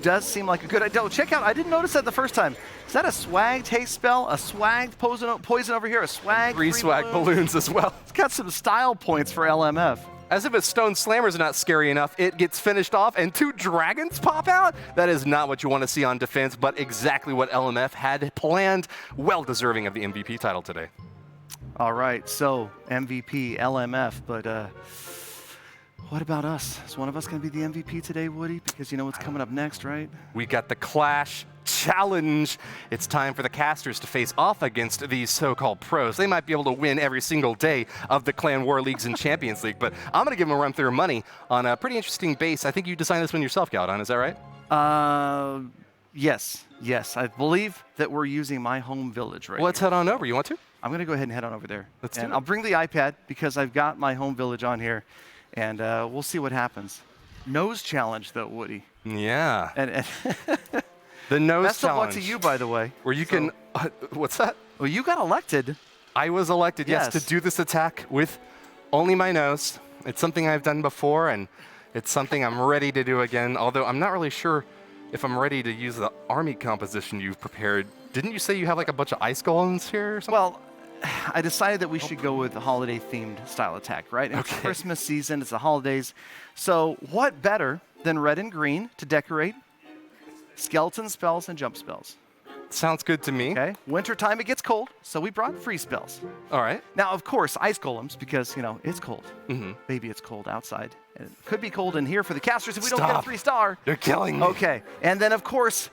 does seem like a good idea. Oh, check out, I didn't notice that the first time. Is that a swagged haste spell? A swagged poison over here? A swag? 3 swag balloons as well. It's got some style points for LMF. As if a Stone Slammer's not scary enough, it gets finished off and 2 dragons pop out? That is not what you want to see on defense, but exactly what LMF had planned. Well deserving of the MVP title today. All right, so MVP, LMF, but what about us? Is one of us going to be the MVP today, Woody? Because you know what's coming up next, right? We got the Clash Challenge. It's time for the casters to face off against these so-called pros. They might be able to win every single day of the Clan War Leagues and Champions League, but I'm going to give them a run through money on a pretty interesting base. I think you designed this one yourself, Galadon, is that right? Yes. I believe that we're using my home village right Let's here. head on over. You want to? I'm going to go ahead and head on over there. Let's do it. I'll bring the iPad because I've got my home village on here, and we'll see what happens. Nose challenge, though, Woody. Yeah. And the nose best of luck challenge. to you, by the way. Where you can, what's that? Well, you got elected. I was elected, yes, to do this attack with only my nose. It's something I've done before, and it's something I'm ready to do again, although I'm not really sure if I'm ready to use the army composition you've prepared. Didn't you say you have like a bunch of ice golems here or something? Well, I decided that we should go with the holiday-themed style attack, right? And It's Christmas season, it's the holidays. So what better than red and green to decorate skeleton spells and jump spells? Sounds good to me. Okay. Wintertime, it gets cold, so we brought free spells. All right. Now, of course, ice golems, because, you know, it's cold. Mm-hmm. Maybe it's cold outside. And it could be cold in here for the casters if we don't get a 3-star. You're killing me. Okay. And then, of course,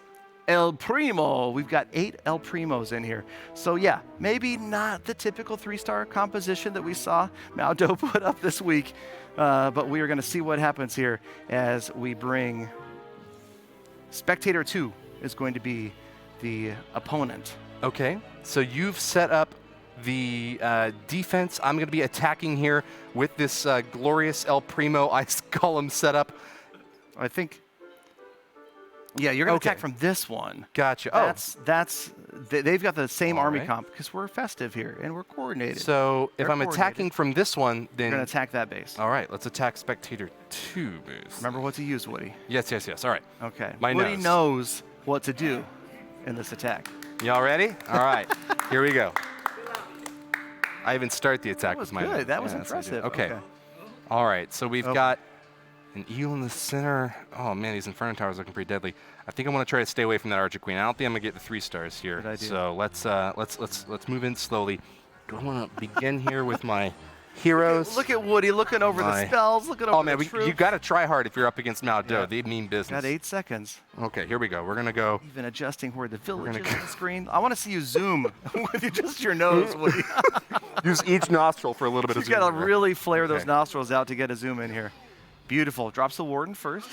El Primo. We've got 8 El Primos in here. So, yeah, maybe not the typical 3-star composition that we saw Mao Do put up this week, but we are going to see what happens here as we bring Spectator 2 is going to be the opponent Okay, so you've set up the defense. I'm going to be attacking here with this glorious El Primo Ice Golem setup. I think. Yeah, you're going to Okay. attack from this one. Gotcha. They've got the same All army right. comp because we're festive here and we're coordinated. So if They're I'm attacking coordinated. from this one, You're then going to attack that base. all right, let's attack Spectator 2 boost. Remember what to use, Woody. Yes, yes, yes. All right. Okay. My Woody nose. knows what to do in this attack. Y'all ready? All right. Here we go. I even start the attack That was with my good. nose. That was Yes, I did. impressive. Okay. All right. So we've Oh. got an eel in the center. Oh man, these Inferno Towers looking pretty deadly. I think I'm gonna try to stay away from that Archer Queen. I don't think I'm gonna get the 3 stars here. Good idea. So let's move in slowly. I'm gonna begin here with my heroes. Look at Woody looking over the spells, looking over Oh man, the you troops. got to try hard if you're up against Mao Do. Yeah. They mean business. Got 8 seconds. Okay, here we go. We're gonna go. Even adjusting where the village is gonna on the screen. I want to see you zoom with just your nose, Woody. Use each nostril for a little bit You of got to zoom, right? really flare those Okay. nostrils out to get a zoom in here. Beautiful. Drops the warden first.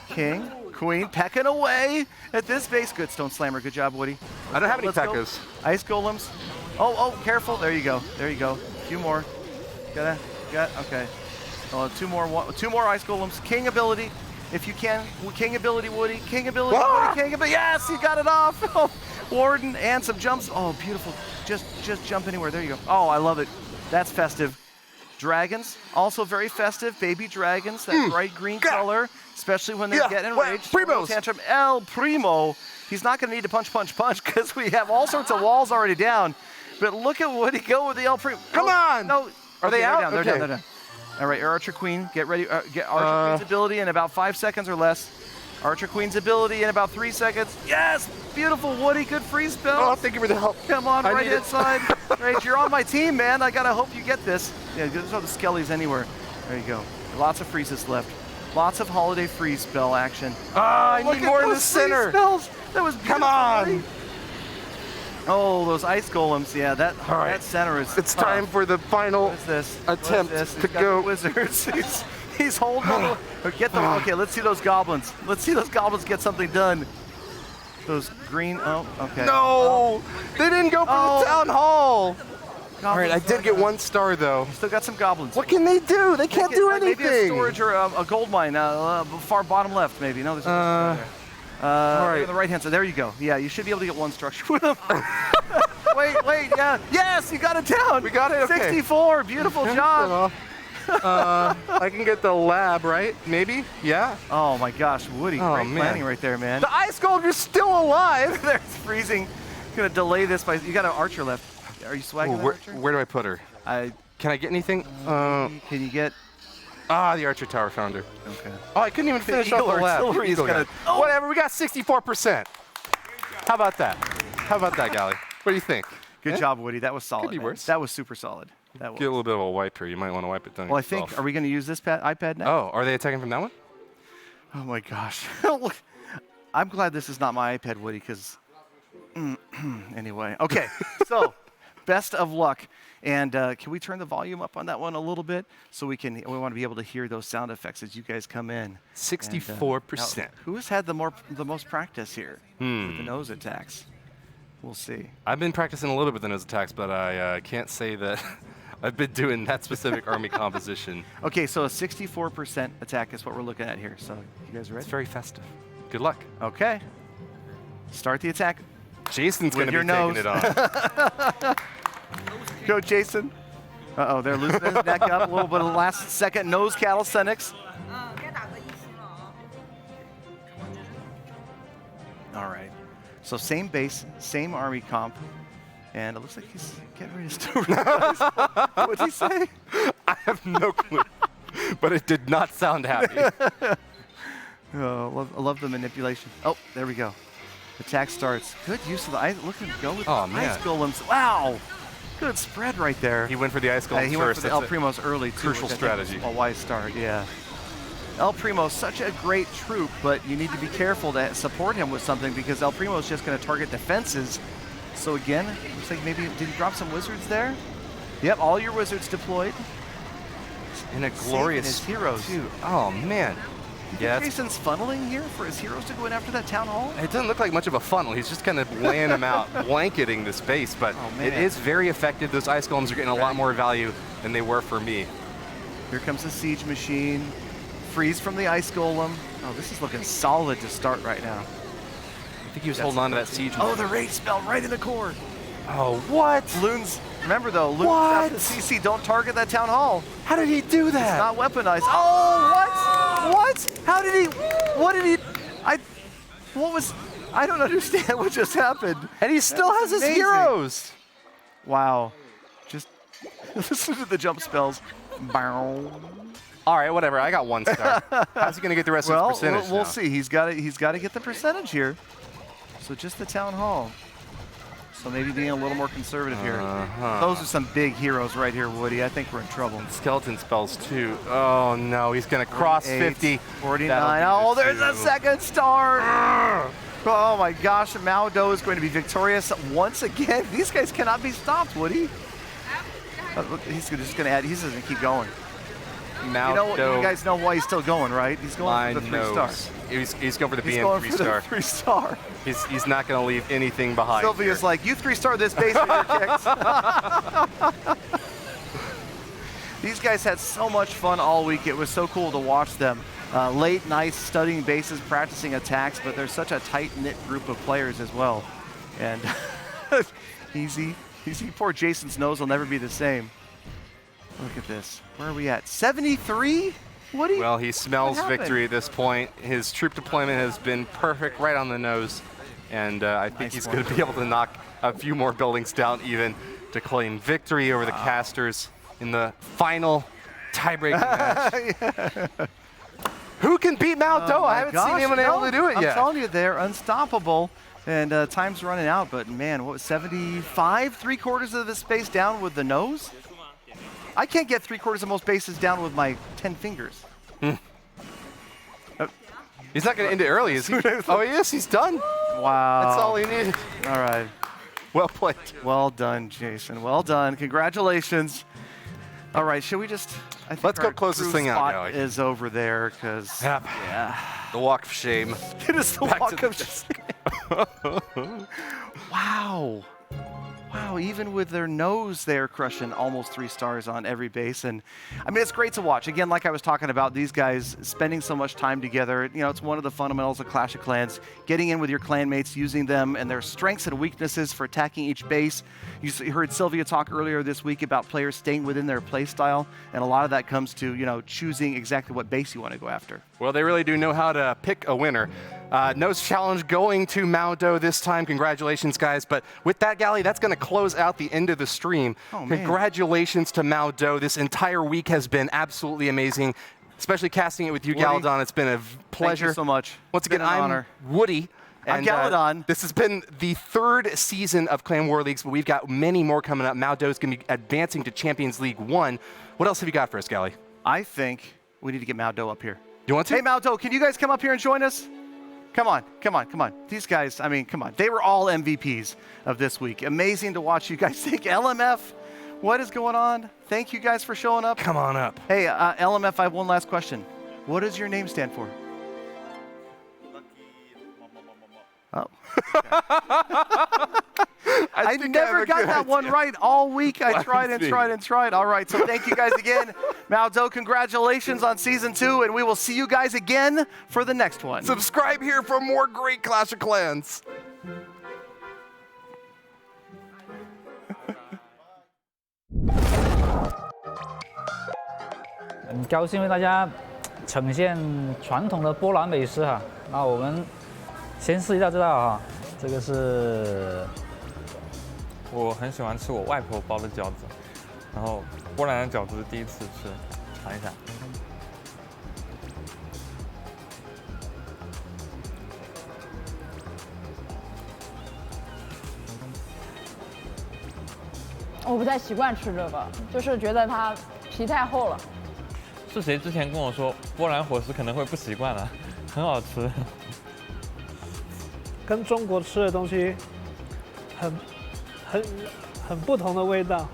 King, queen, pecking away at this base. Good stone slammer. Good job, Woody. I don't have any Let's go. Pekkas. Ice golems. Oh, careful. There you go. There you go. A few more. Got okay. Oh, two more ice golems. King ability, if you can. King ability, Woody. King ability, Ah! Woody. King ability. Yes, you got it off. Oh, warden and some jumps. Oh, beautiful. Just jump anywhere. There you go. Oh, I love it. That's festive. Dragons, also very festive. Baby dragons, that bright green color, especially when they get enraged. Primos. Tantrum. El Primo. He's not going to need to punch because we have all sorts of walls already down. But look at Woody go with the El Primo. Come on! No. Are they they're out? Down, they're Okay. down. They're down. All right, Archer Queen, get ready. Get Archer Queen's ability in about 5 seconds or less. Archer Queen's ability in about 3 seconds. Yes! Beautiful, Woody. Good free spell. Oh, thank you for the help. Come on, I right need hand it. side. Right, you're on my team, man. I gotta hope you get this. Yeah, there's no the skellies anywhere. There you go. Lots of freezes left. Lots of holiday freeze spell action. Ah, I Look need at more in the those freeze center. spells. That was beautiful, Come on. Woody. Oh, those ice golems. Yeah, that All right. that center is. It's tough. time for the final What is this? attempt What is this? to He's got go. the wizards. He's holding on. Get them. Okay, let's see those goblins. Let's see those goblins get something done. Those green. Oh, okay. No, they didn't go for Oh. the town hall. Goblins All right, I did get 1 star though. Still got some goblins. What can they do? They can't do Maybe a anything. storage or a gold mine, far bottom left, maybe. No, there's all right. on the right hand side. There you go. Yeah, you should be able to get 1 structure with them. wait, yeah. Yes, you got it down. We got it, okay. 64. Beautiful job. I can get the lab, right? Maybe? Yeah? Oh my gosh, Woody, Oh, great man. planning right there, man. The ice gold is still alive! They're freezing. Gonna delay this by. You got an archer left. Are you swagging that where, archer? where do I put her? Can I get anything? Can you get? The Archer Tower found her. Okay. Oh, I couldn't even finish Eagle off the lab. artillery is Eagle gonna- guy. Whatever, we got 64%. How about that? How about that, Gally? What do you think? Good job, Woody. That was solid. be man. worse. That was super solid. That was. Get a little bit of a wipe here. You might want to wipe it down Well, I yourself. think. Are we gonna use this iPad now? Oh, are they attacking from that one? Oh my gosh. Look, I'm glad this is not my iPad, Woody, because anyway. Okay, so best of luck. And can we turn the volume up on that one a little bit so we want to be able to hear those sound effects as you guys come in. 64%. Now, who has had the most practice here with the nose attacks? We'll see. I've been practicing a little bit with the nose attacks, but I can't say that I've been doing that specific army composition. Okay, so a 64% attack is what we're looking at here. So you guys ready? It's very festive. Good luck. Okay. Start the attack. Jason's With going to be your taking nose. it on. Go, Jason. Uh-oh, they're losing his neck up. A little bit of last second nose calisthenics. All right. So same base, same army comp. And it looks like he's getting ready to start. What'd he say? I have no clue, but it did not sound happy. Oh, I love the manipulation. Oh, there we go. Attack starts. Good use of the ice. Look at him go with Oh, the man. ice golems. Wow. Good spread right there. He went for the ice golem He went first. for the That's El a Primos early, too. crucial which I think was strategy. A wise start, yeah. El Primo's such a great troop, but you need to be careful to support him with something because El Primo's just going to target defenses. So again, looks like maybe, did he drop some wizards there? Yep, all your wizards deployed. And a Saving glorious his heroes. too. Oh man, Yeah, Jason's funneling here for his heroes to go in after that town hall? it doesn't look like much of a funnel. He's just kind of laying them out, blanketing the space, but it is very effective. Those ice golems are getting a lot more value than they were for me. Here comes the siege machine. Freeze from the ice golem. Oh, this is looking solid to start right now. I think he was holding on to that siege. Oh, the rage spell right in the core. Oh, what? Loons, remember though, Loons after the CC, don't target that town hall. How did he do that? It's not weaponized. Oh, what? What? How did he, what did he, I don't understand what just happened. And he still has his heroes. Wow. Just listen to the jump spells. Bow. All right, whatever. I got 1 star. How's he going to get the rest of his percentage? We'll now? see. He's got to get the percentage here. So just the town hall. So maybe being a little more conservative here. Those are some big heroes right here, Woody. I think we're in trouble. Skeleton spells too. Oh no, he's going to cross 50. 49. Oh, there's a second star. Oh my gosh, Mao Do is going to be victorious once again. These guys cannot be stopped, Woody. He's just going to add. He's just going to keep going. Mao Do. You guys know why he's still going, right? He's going for the 3 stars. He's going for the BM 3-star. 3-star. He's not going to leave anything behind. Sylvia's like, you 3-star this base with your kicks. These guys had so much fun all week. It was so cool to watch them. Late nights studying bases, practicing attacks, but they're such a tight-knit group of players as well. And easy. Poor Jason's nose will never be the same. Look at this. Where are we at? 73? Woody? Well, he smells victory at this point. His troop deployment has been perfect, right on the nose. And I think he's going to be able to knock a few more buildings down even to claim victory over the casters in the final tie-breaking match. Who can beat Mao Do? I haven't seen anyone able to do it yet. I'm telling you, they're unstoppable. And time's running out, but man, what was 75? 3/4 of the space down with the nose? I can't get 3/4 of most bases down with my 10 fingers. He's not going to end it early, is he? Oh, he is. He's done. Wow. That's all he needed. All right. Well played. Well done, Jason. Well done. Congratulations. All right, should we just... Let's go close this thing out, Kelly. Is over there, because... Yep. Yeah. The walk of shame. It is the walk of shame. Wow. Wow, even with their nose, they're crushing almost 3 stars on every base. And I mean, it's great to watch. Again, like I was talking about, these guys spending so much time together. You know, it's one of the fundamentals of Clash of Clans, getting in with your clanmates, using them and their strengths and weaknesses for attacking each base. You heard Sylvia talk earlier this week about players staying within their play style. And a lot of that comes to, you know, choosing exactly what base you want to go after. Well, they really do know how to pick a winner. Nose challenge going to Mao Do this time. Congratulations, guys. But with that, Gally, that's going to close out the end of the stream. Oh, man. Congratulations to Mao Do. This entire week has been absolutely amazing, especially casting it with you, Galadon. It's been a pleasure. Thank you so much. Once again, I'm honor. Woody. I'm Galadon. This has been the 3rd season of Clan War Leagues, but we've got many more coming up. Mao Do is going to be advancing to Champions League 1. What else have you got for us, Gally? I think we need to get Mao Do up here. You want to? Hey, Mao Do, can you guys come up here and join us? Come on, come on, come on. These guys, I mean, come on. They were all MVPs of this week. Amazing to watch you guys think. LMF, what is going on? Thank you guys for showing up. Come on up. Hey, LMF, I have one last question. What does your name stand for? Oh. I never got that one right all week. I tried and tried and tried. All right, so thank you guys again. Mao Do, congratulations on Season 2, and we will see you guys again for the next one. Subscribe here for more great Clash of Clans. 很高兴为大家呈现传统的波兰美食哈。那我们先试一下这道哈，这个是我很喜欢吃我外婆包的饺子，然后波兰的饺子第一次吃，尝一下。我不太习惯吃这个，就是觉得它皮太厚了。是谁之前跟我说波兰伙食可能会不习惯了？很好吃。跟中国吃的东西很不同的味道，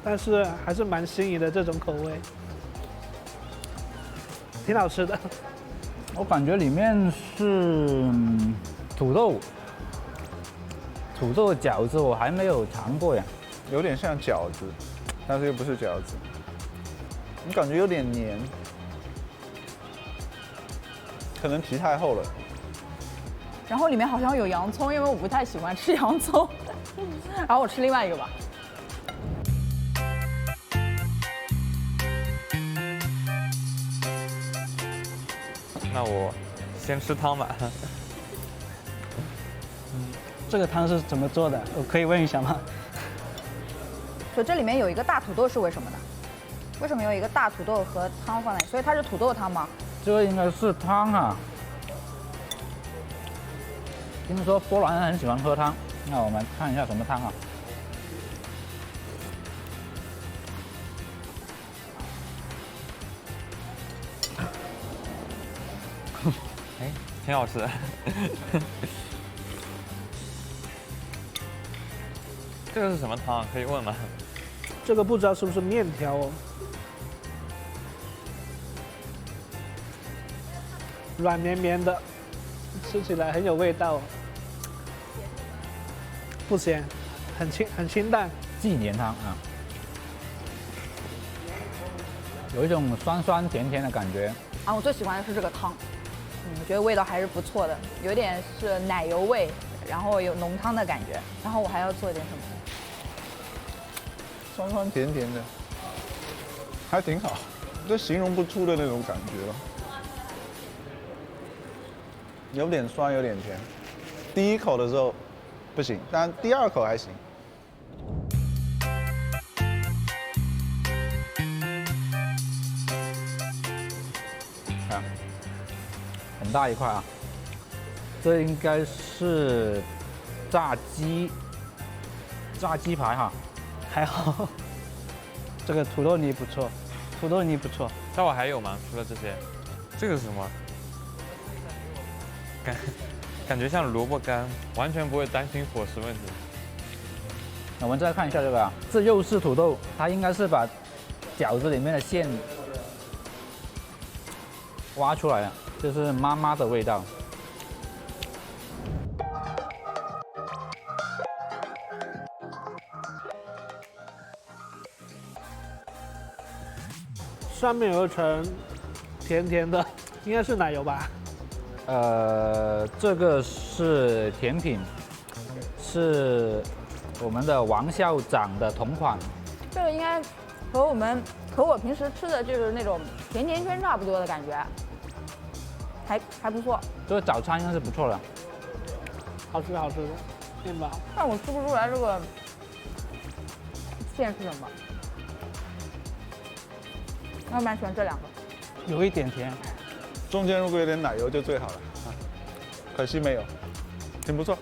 但是还是蛮心仪的这种口味。挺好吃的。我感觉里面是土豆饺子，我还没有尝过呀。有点像饺子，但是又不是饺子。你感觉有点黏，可能皮太厚了。然后里面好像有洋葱，因为我不太喜欢吃洋葱。然后我吃另外一个吧。那我先吃汤吧。这个汤是怎么做的？我可以问一下吗？所以这里面有一个大土豆是为什么呢？为什么有一个大土豆和汤放在一起？所以它是土豆汤吗？这个应该是汤啊。听说波兰人很喜欢喝汤，那我们看一下什么汤啊？哎，挺好吃的。这个是什么汤？可以问吗？这个不知道是不是面条哦，软绵绵的，吃起来很有味道哦。不咸，很清淡。纪年汤啊，有一种酸酸甜甜的感觉。啊，我最喜欢的是这个汤，我觉得味道还是不错的，有点是奶油味，然后有浓汤的感觉。然后我还要做一点什么？酸酸甜甜的，还挺好，这形容不出的那种感觉了。有点酸，有点甜。第一口的时候不行，但第二口还行。啊，很大一块啊，这应该是炸鸡排哈。还好，这个土豆泥不错，土豆泥不错。待会还有吗？除了这些，这个是什么？感觉像萝卜干，完全不会担心伙食问题。我们再看一下这个啊，这又是土豆，它应该是把饺子里面的馅挖出来了，这是妈妈的味道。上面有一层甜甜的，应该是奶油吧？这个是甜品，是我们的王校长的同款。这个应该和我平时吃的就是那种甜甜圈差不多的感觉，还不错。这个早餐应该是不错的。好吃的面包。但我吃不出来这个馅是什么。我蛮喜欢这两个。有一点甜，中间如果有点奶油就最好了啊，可惜没有，挺不错。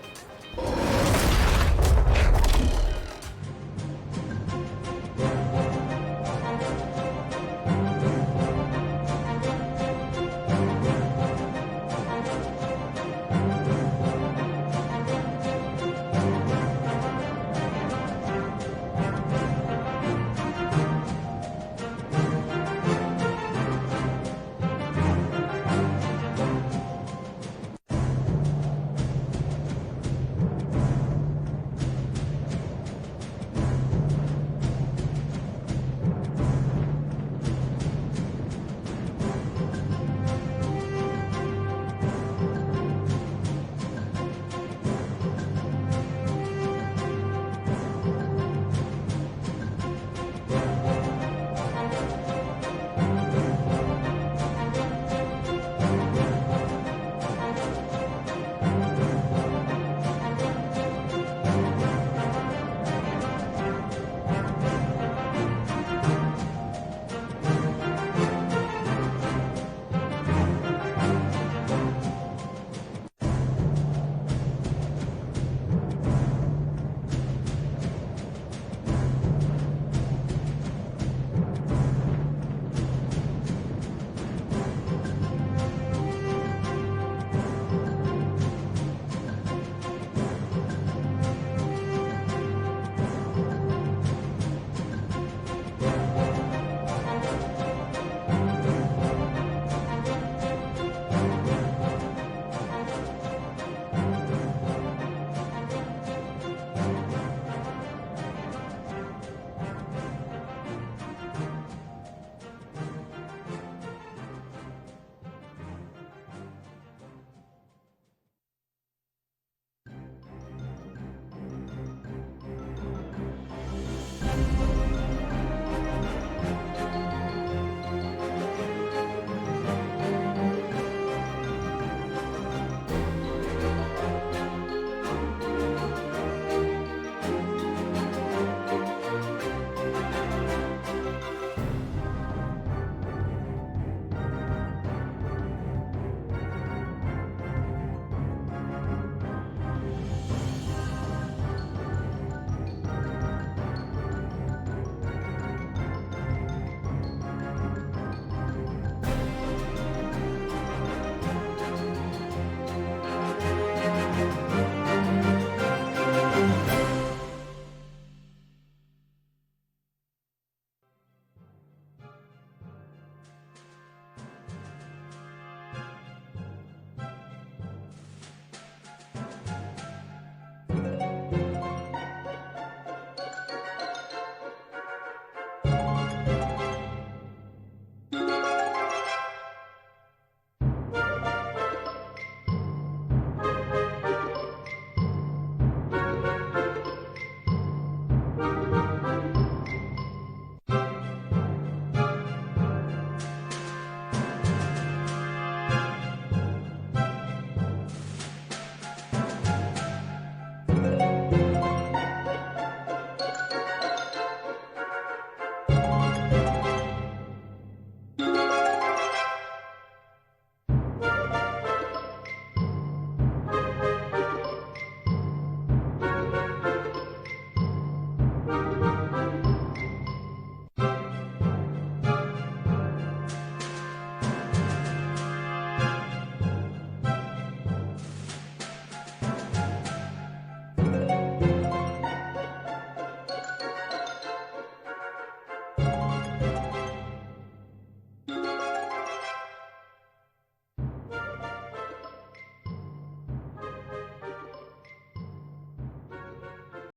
Bye.